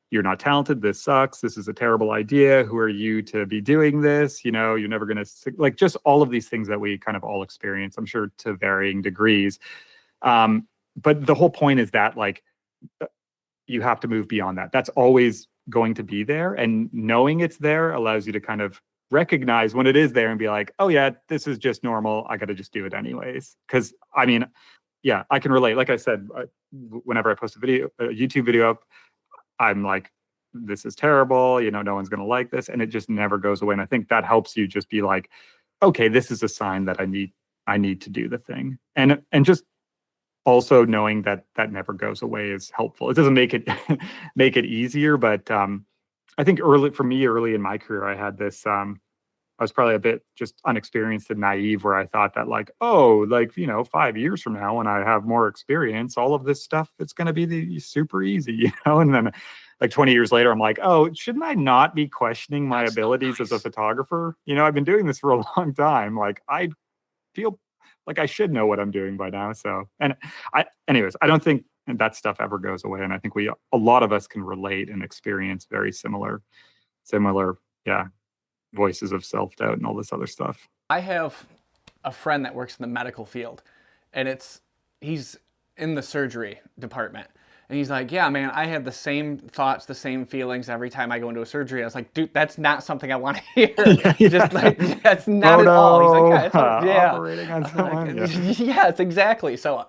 you're not talented. This sucks. This is a terrible idea. Who are you to be doing this? You're never going to, like, just all of these things that we kind of all experience, I'm sure to varying degrees. But the whole point is that like, you have to move beyond that. That's always going to be there. And knowing it's there allows you to kind of recognize when it is there and be like, oh yeah, this is just normal. I got to just do it anyways. Cause I mean, yeah, I can relate. Like I said, whenever I post a YouTube video up, I'm like, this is terrible. No one's going to like this. And it just never goes away. And I think that helps you just be like, okay, this is a sign that I need to do the thing. And just also knowing that that never goes away is helpful. It doesn't make it make it easier, but I think early in my career, I had this, I was probably a bit just unexperienced and naive where I thought that like, oh, like, 5 years from now when I have more experience, all of this stuff, it's going to be super easy, And then like 20 years later, I'm like, oh, shouldn't I not be questioning my abilities as a photographer? I've been doing this for a long time. Like I feel like I should know what I'm doing by now. So, anyways, I don't think that stuff ever goes away. And I think a lot of us can relate and experience very similar, yeah, voices of self-doubt and all this other stuff. I have a friend that works in the medical field, and he's in the surgery department. And he's like, yeah, man, I have the same thoughts, the same feelings every time I go into a surgery. I was like, dude, that's not something I want to hear. Just like, that's not at all. He's like, yeah, operating on someone. Yes, exactly. So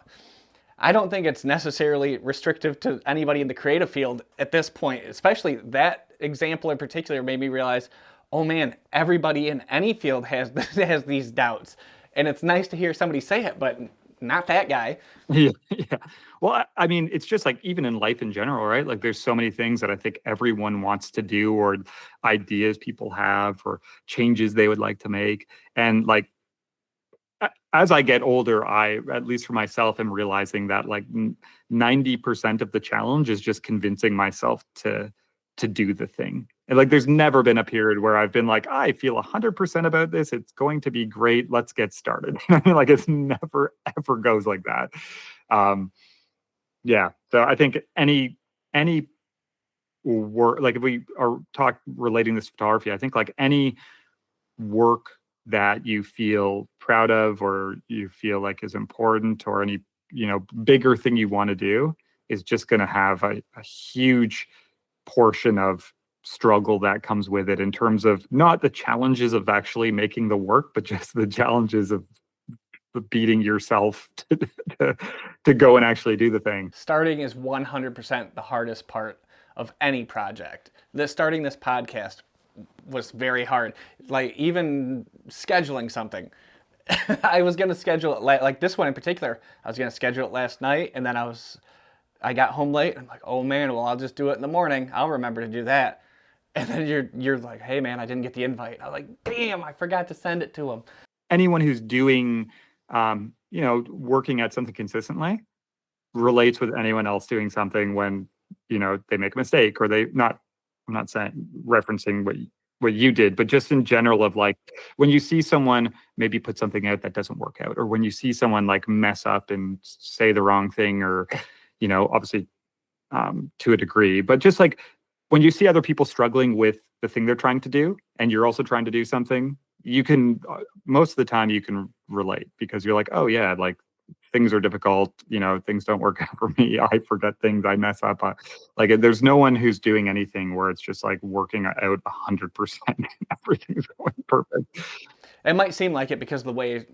I don't think it's necessarily restrictive to anybody in the creative field at this point. Especially that example in particular made me realize, oh man, everybody in any field has these doubts. And it's nice to hear somebody say it, but not that guy. Yeah. Well, I mean, it's just like even in life in general, right? Like there's so many things that I think everyone wants to do, or ideas people have, or changes they would like to make. And like, as I get older, at least for myself, am realizing that like 90% of the challenge is just convincing myself to do the thing. And like, there's never been a period where I've been like, I feel 100% about this. It's going to be great. Let's get started. I mean, like it's never, ever goes like that. Yeah. So I think any work, like if we are relating this to photography, I think like any work that you feel proud of, or you feel like is important, or any, bigger thing you want to do is just going to have a huge portion of struggle that comes with it, in terms of not the challenges of actually making the work, but just the challenges of beating yourself to go and actually do the thing. Starting is 100% the hardest part of any project. Starting this podcast was very hard. Like even scheduling something. I was going to schedule it like this one in particular. I was going to schedule it last night, and then I got home late. And I'm like, oh man, well I'll just do it in the morning. I'll remember to do that. And then you're like, hey man, I didn't get the invite. I'm like, damn, I forgot to send it to him. Anyone who's doing, working at something consistently relates with anyone else doing something when, they make a mistake, or I'm not saying referencing what you did, but just in general of like when you see someone maybe put something out that doesn't work out, or when you see someone like mess up and say the wrong thing, or obviously to a degree, but just like when you see other people struggling with the thing they're trying to do and you're also trying to do something, you can most of the time you can relate because you're like, oh yeah, like things are difficult, things don't work out for me, I forget things, I mess up, like there's no one who's doing anything where it's just like working out 100% and everything's going perfect. It might seem like it because of the way,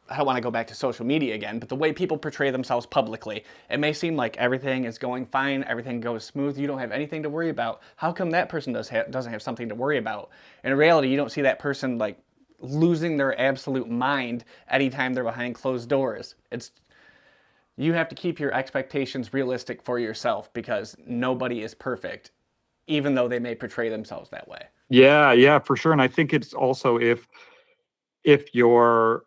I don't want to go back to social media again, but the way people portray themselves publicly, it may seem like everything is going fine, everything goes smooth, you don't have anything to worry about. How come that person doesn't have something to worry about? In reality, you don't see that person like losing their absolute mind anytime they're behind closed doors. You have to keep your expectations realistic for yourself because nobody is perfect, even though they may portray themselves that way. Yeah, for sure. And I think it's also if you're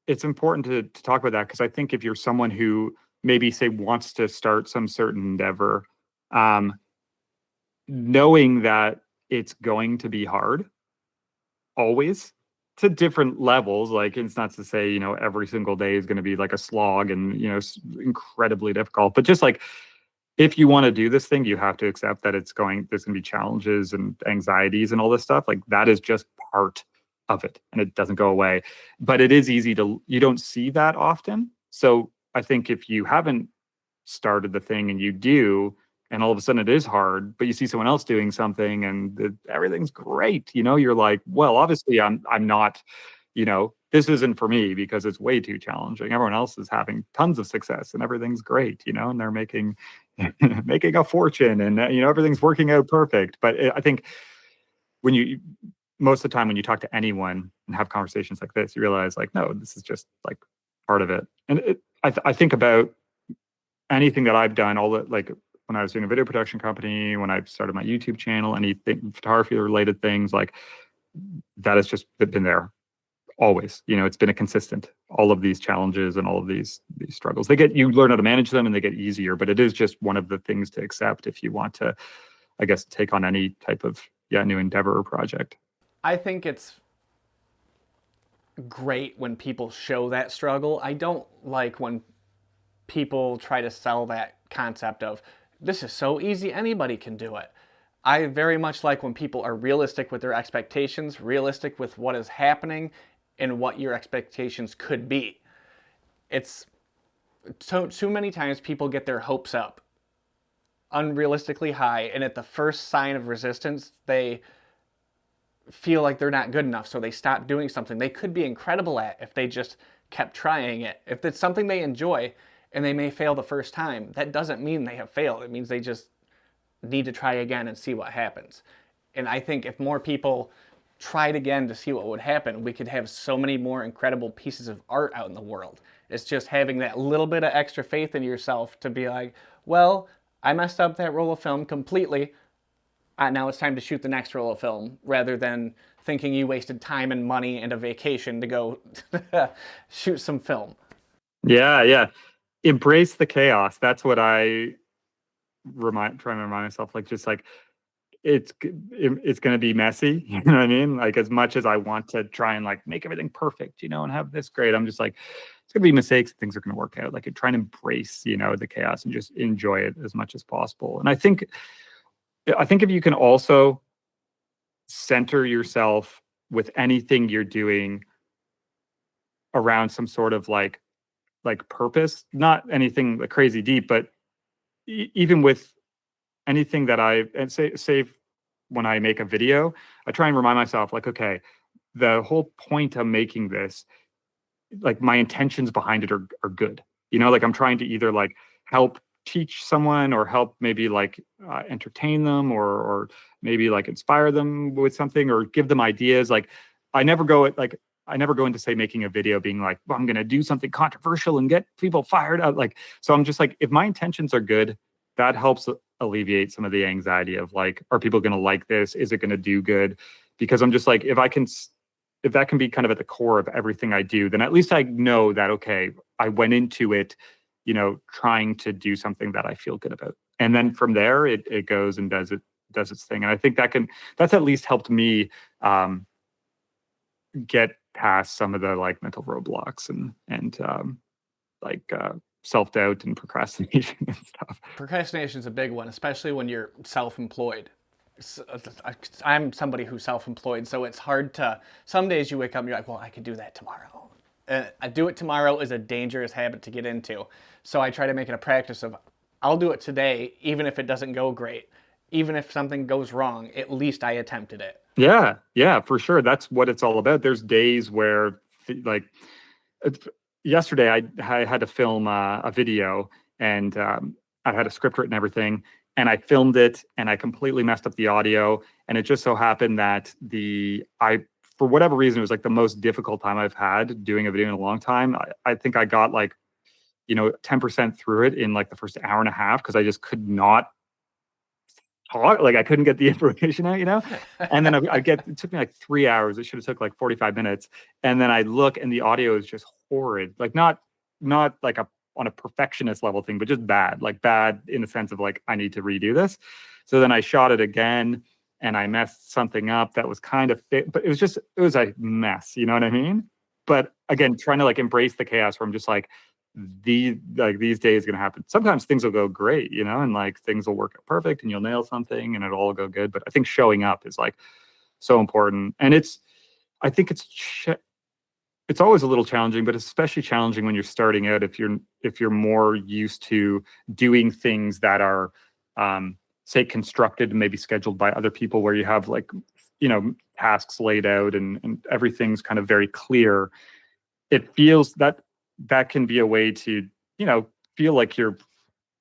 it's important to talk about that because I think if you're someone who maybe say wants to start some certain endeavor, um, knowing that it's going to be hard always to different levels. Like it's not to say, every single day is going to be like a slog and, incredibly difficult, but just like if you want to do this thing, you have to accept that there's going to be challenges and anxieties and all this stuff. Like that is just part of it and it doesn't go away. But it is easy you don't see that often. So I think if you haven't started the thing and you do, and all of a sudden it is hard, but you see someone else doing something and everything's great, you're like, well, obviously I'm not, this isn't for me because it's way too challenging. Everyone else is having tons of success and everything's great, and they're making making a fortune and everything's working out perfect. But I think when you most of the time when you talk to anyone and have conversations like this, you realize like, no, this is just like part of it. And I think about anything that I've done, all that, like when I was doing a video production company, when I started my YouTube channel, anything photography related things, like that has just been there always. It's been a consistent, all of these challenges and all of these struggles. You learn how to manage them and they get easier, but it is just one of the things to accept if you want to, I guess, take on any type of new endeavor or project. I think it's great when people show that struggle. I don't like when people try to sell that concept of this is so easy, anybody can do it. I very much like when people are realistic with their expectations, realistic with what is happening and what your expectations could be. It's too many times people get their hopes up unrealistically high, and at the first sign of resistance, they feel like they're not good enough, so they stop doing something they could be incredible at if they just kept trying it. If it's something they enjoy and they may fail the first time, that doesn't mean they have failed. It means they just need to try again and see what happens. And I think if more people tried again to see what would happen, we could have so many more incredible pieces of art out in the world. It's just having that little bit of extra faith in yourself to be like, well, I messed up that roll of film completely. Now it's time to shoot the next roll of film, rather than thinking you wasted time and money and a vacation to go shoot some film. Yeah. Embrace the chaos. That's what I try and remind myself, like, just like it's going to be messy. You know what I mean? Like, as much as I want to try and like make everything perfect, and have this great, I'm just like, it's going to be mistakes. Things are going to work out. Like, try and embrace, the chaos and just enjoy it as much as possible. And I think if you can also center yourself with anything you're doing around some sort of like purpose, not anything like crazy deep, but even with anything that and say when I make a video, I try and remind myself like, okay, the whole point of making this, like my intentions behind it are good. Like I'm trying to either like help teach someone or help maybe like entertain them or maybe like inspire them with something or give them ideas. Like I never go into say making a video being like, well, I'm going to do something controversial and get people fired up. Like, so I'm just like, if my intentions are good, that helps alleviate some of the anxiety of like, are people going to like this? Is it going to do good? Because I'm just like, if that can be kind of at the core of everything I do, then at least I know that, okay, I went into it, trying to do something that I feel good about. And then from there, it goes and does does its thing. And I think that's at least helped me get past some of the like mental roadblocks and like self-doubt and procrastination and stuff. Procrastination is a big one, especially when you're self-employed. I'm somebody who's self-employed, so it's hard to. Some days you wake up and you're like, well, I could do that tomorrow. I do it tomorrow is a dangerous habit to get into. So I try to make it a practice of, I'll do it today, even if it doesn't go great. Even if something goes wrong, at least I attempted it. Yeah, for sure. That's what it's all about. There's days where, like, yesterday I had to film a video, and I had a script written and everything, and I filmed it, and I completely messed up the audio, and it just so happened that for whatever reason, it was like the most difficult time I've had doing a video in a long time. I think I got like, 10% through it in like the first hour and a half because I just could not talk. Like I couldn't get the information out. And then it took me like 3 hours. It should have took like 45 minutes. And then I look and the audio is just horrid. Like not like on a perfectionist level thing, but just bad, like bad in the sense of like, I need to redo this. So then I shot it again and I messed something up that was kind of fit, but it was a mess. You know what I mean? But again, trying to like embrace the chaos where I'm just like, these days going to happen. Sometimes things will go great, and like things will work out perfect and you'll nail something and it'll all go good. But I think showing up is like so important. And I think it's always a little challenging, but especially challenging when you're starting out, if you're more used to doing things that are, say, constructed and maybe scheduled by other people, where you have like, tasks laid out and everything's kind of very clear. It feels that can be a way to, feel like you're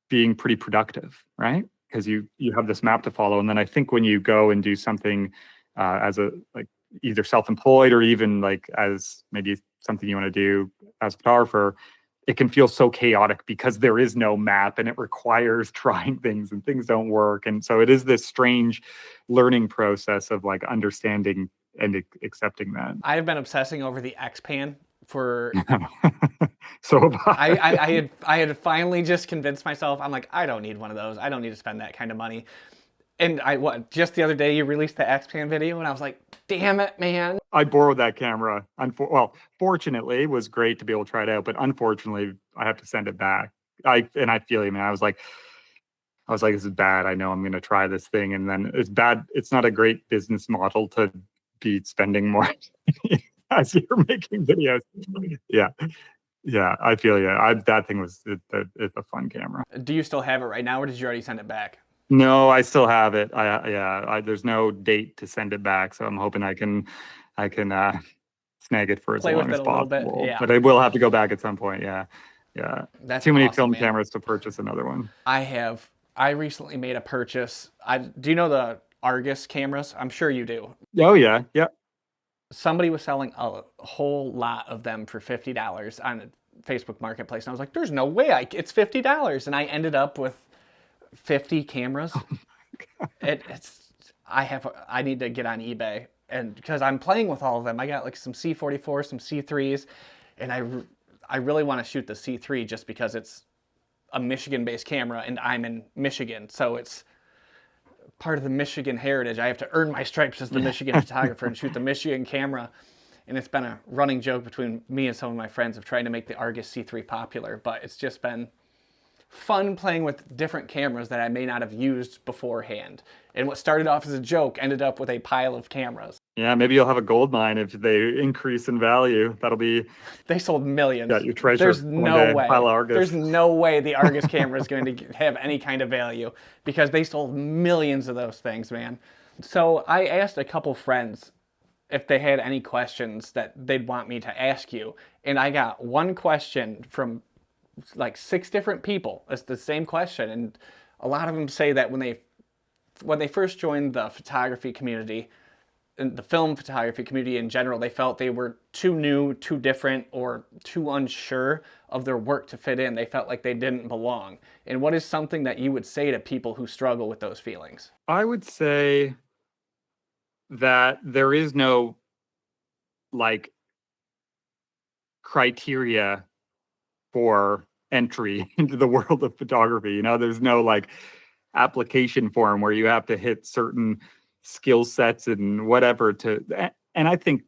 being pretty productive, right? Because you have this map to follow. And then I think when you go and do something as a like either self-employed or even like as maybe something you want to do as a photographer, it can feel so chaotic because there is no map and it requires trying things and things don't work. And so it is this strange learning process of like understanding and accepting that. I've been obsessing over the X-Pan for So I had finally just convinced myself. I'm like, I don't need one of those. I don't need to spend that kind of money. And just the other day you released the X-Pan video and I was like, damn it, man. I borrowed that camera. Fortunately, it was great to be able to try it out, but unfortunately, I have to send it back. I feel you, man. I was like, this is bad. I know I'm going to try this thing, and then it's bad. It's not a great business model to be spending more as you're making videos. Yeah, I feel you. That thing was it's a fun camera. Do you still have it right now, or did you already send it back? No, I still have it. There's no date to send it back, so I'm hoping I can snag it for as long as possible. Yeah. But I will have to go back at some point. Yeah. That's too many awesome, film man. cameras to purchase another one. I recently made a purchase. Do you know the Argus cameras? I'm sure you do. Oh yeah. Somebody was selling a whole lot of them for $50 on Facebook Marketplace, and I was like, "There's no way it's $50." And I ended up with 50 cameras. I need to get on eBay, and because I'm playing with all of them. I got like some C44, some C3s, and I really want to shoot the C3 just because it's a Michigan-based camera and I'm in Michigan, so it's part of the Michigan heritage. I have to earn my stripes as the Michigan photographer and shoot the Michigan camera. And it's been a running joke between me and some of my friends of trying to make the Argus C3 popular, but it's just been fun playing with different cameras that I may not have used beforehand. And what started off as a joke ended up with a pile of cameras. Yeah, maybe you'll have a gold mine if they increase in value. They sold millions. Yeah, your treasure. There's no way. Pile of Argus. There's no way the Argus camera is going to have any kind of value because they sold millions of those things, man. So I asked a couple friends if they had any questions that they'd want me to ask you. And I got one question from like 6 different people. It's the same question. And a lot of them say that when they first joined the photography community, and the film photography community in general, they felt they were too new, too different, or too unsure of their work to fit in. They felt like they didn't belong. And what is something that you would say to people who struggle with those feelings? I would say that there is no like criteria for entry into the world of photography. There's no like application form where you have to hit certain skill sets and whatever and I think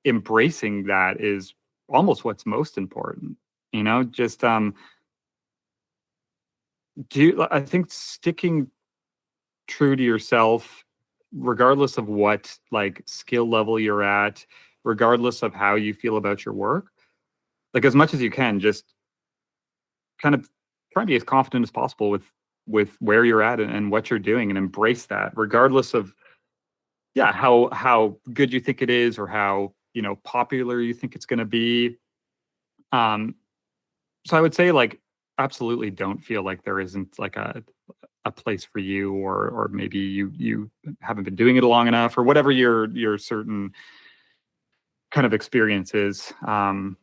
embracing that is almost what's most important, just I think sticking true to yourself, regardless of what like skill level you're at, regardless of how you feel about your work, like as much as you can, just kind of try and be as confident as possible with where you're at and what you're doing, and embrace that regardless of how good you think it is, or how popular you think it's going to be. So I would say, like, absolutely don't feel like there isn't like a place for you, or maybe you haven't been doing it long enough, or whatever your certain kind of experience is. And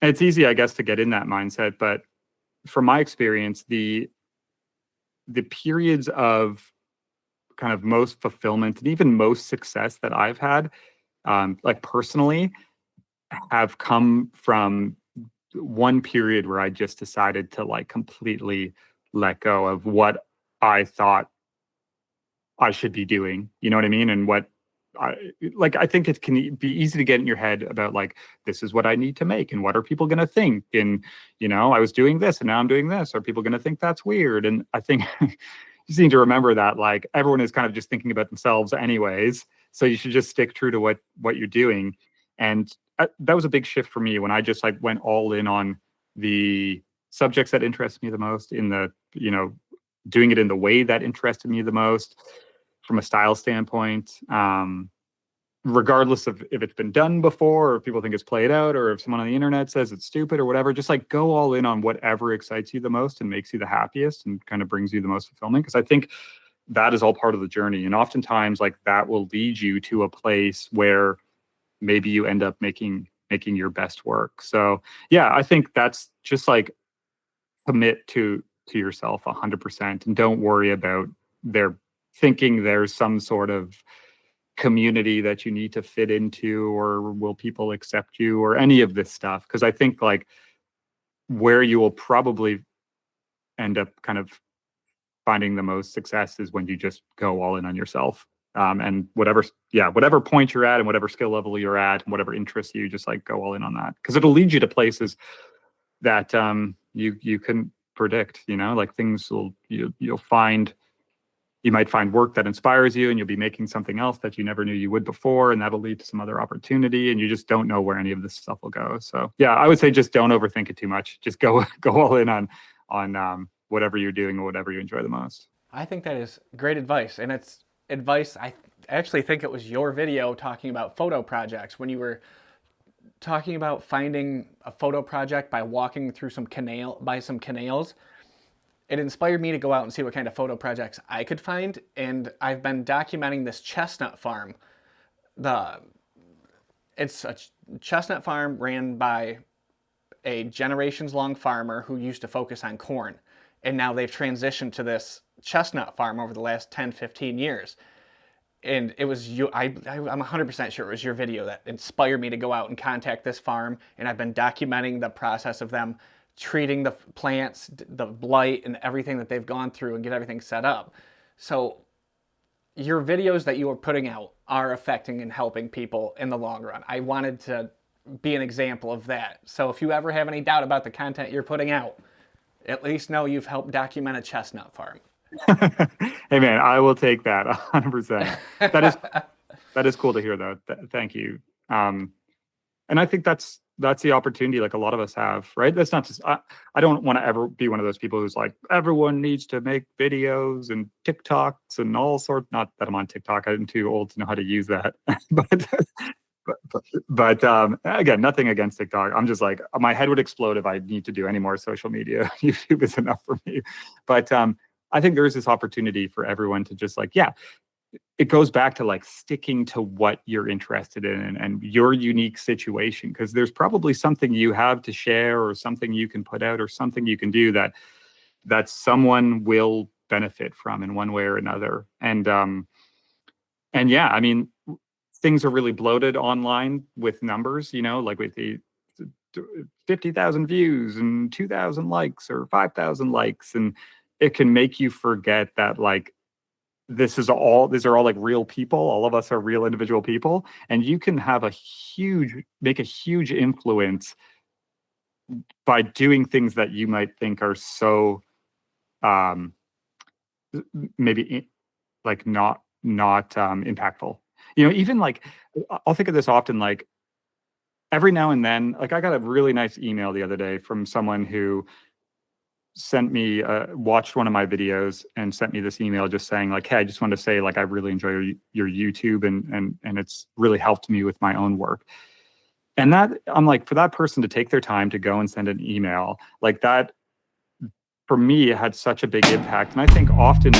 it's easy, I guess, to get in that mindset, but from my experience, the periods of kind of most fulfillment and even most success that I've had, like personally, have come from one period where I just decided to like completely let go of what I thought I should be doing. You know what I mean? And what I like, I think it can be easy to get in your head about like, this is what I need to make, and what are people going to think? And, I was doing this and now I'm doing this. Are people going to think that's weird? And I think you just need to remember that like everyone is kind of just thinking about themselves anyways. So you should just stick true to what you're doing. And that was a big shift for me when I just like went all in on the subjects that interest me the most, in the, doing it in the way that interested me the most from a style standpoint, regardless of if it's been done before, or if people think it's played out, or if someone on the internet says it's stupid or whatever. Just like go all in on whatever excites you the most and makes you the happiest and kind of brings you the most fulfillment. Because I think that is all part of the journey. And oftentimes like that will lead you to a place where maybe you end up making your best work. So yeah, I think that's just like commit to yourself 100%, and don't worry about their thinking there's some sort of community that you need to fit into, or will people accept you, or any of this stuff. Because I think like where you will probably end up kind of finding the most success is when you just go all in on yourself. And whatever point you're at and whatever skill level you're at and whatever interests you, just like go all in on that, because it'll lead you to places that you couldn't predict. Like things you might find work that inspires you, and you'll be making something else that you never knew you would before, and that'll lead to some other opportunity, and you just don't know where any of this stuff will go. So yeah, I would say just don't overthink it too much. Just go all in on whatever you're doing or whatever you enjoy the most. I think that is great advice, and it's advice. I actually think it was your video talking about photo projects, when you were talking about finding a photo project by walking through some canals. It inspired me to go out and see what kind of photo projects I could find, and I've been documenting this chestnut farm. It's a chestnut farm ran by a generations-long farmer who used to focus on corn, and now they've transitioned to this chestnut farm over the last 10, 15 years. And it was you. I'm 100% sure it was your video that inspired me to go out and contact this farm, and I've been documenting the process of them treating the plants, the blight, and everything that they've gone through, and get everything set up. So your videos that you are putting out are affecting and helping people in the long run. I wanted to be an example of that. So if you ever have any doubt about the content you're putting out, at least know you've helped document a chestnut farm. Hey man, I will take that 100%. That is cool to hear though. Thank you. And I think that's the opportunity like a lot of us have, right? That's not just, I don't want to ever be one of those people who's like, everyone needs to make videos and TikToks and all sorts. Not that I'm on TikTok. I'm too old to know how to use that. but again, nothing against TikTok. I'm just like, my head would explode if I need to do any more social media. YouTube is enough for me. But I think there's this opportunity for everyone to just like, yeah, it goes back to like sticking to what you're interested in and your unique situation, because there's probably something you have to share, or something you can put out, or something you can do that someone will benefit from in one way or another. And yeah, I mean, things are really bloated online with numbers, like with the 50,000 views and 2,000 likes or 5,000 likes. And it can make you forget that like these are all like real people. All of us are real individual people, and you can have make a huge influence by doing things that you might think are so um maybe like not impactful. Even like I'll think of this often, like every now and then, like I got a really nice email the other day from someone who sent me watched one of my videos and sent me this email just saying like, hey, I just wanted to say like I really enjoy your YouTube, and it's really helped me with my own work. And that, I'm like, for that person to take their time to go and send an email like that, for me, it had such a big impact. And I think often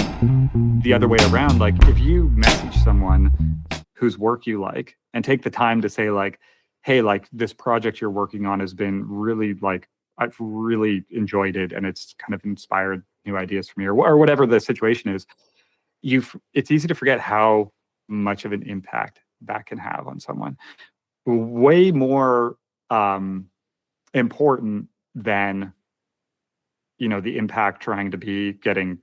the other way around, like if you message someone whose work you like and take the time to say like, hey, like this project you're working on has been really like, I've really enjoyed it, and it's kind of inspired new ideas for me, or whatever the situation is, it's easy to forget how much of an impact that can have on someone. Way more important than the impact trying to be getting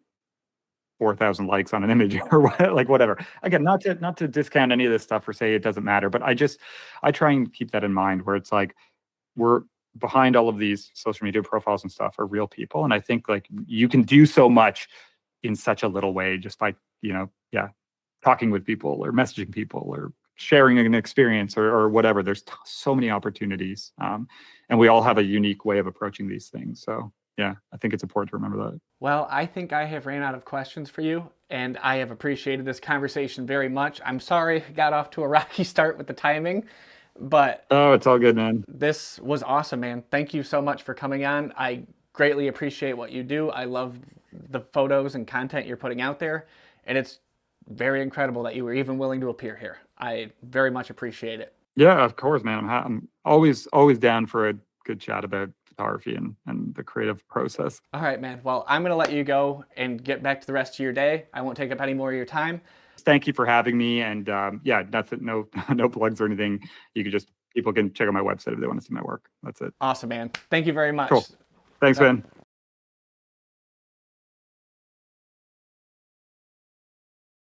4,000 likes on an image or like whatever. Again, not to discount any of this stuff or say it doesn't matter, but I try and keep that in mind, where it's like we're behind all of these social media profiles and stuff are real people, and I think like you can do so much in such a little way just by talking with people or messaging people or sharing an experience or whatever. There's so many opportunities, and we all have a unique way of approaching these things. So yeah, I think it's important to remember that. Well, I think I have ran out of questions for you, and I have appreciated this conversation very much. I'm sorry I got off to a rocky start with the timing, but Oh, it's all good, man. this was awesome, man. Thank you so much for coming on. I greatly appreciate what you do. I love the photos and content you're putting out there, and it's very incredible that you were even willing to appear here. I very much appreciate it. Yeah, of course, man. I'm always down for a good chat about photography and the creative process. All right, man. Well, I'm going to let you go and get back to the rest of your day. I won't take up any more of your time. Thank you for having me. And yeah, nothing, no no plugs or anything. People can check out my website if they want to see my work. That's it. Awesome, man. Thank you very much. Cool. Thanks, man.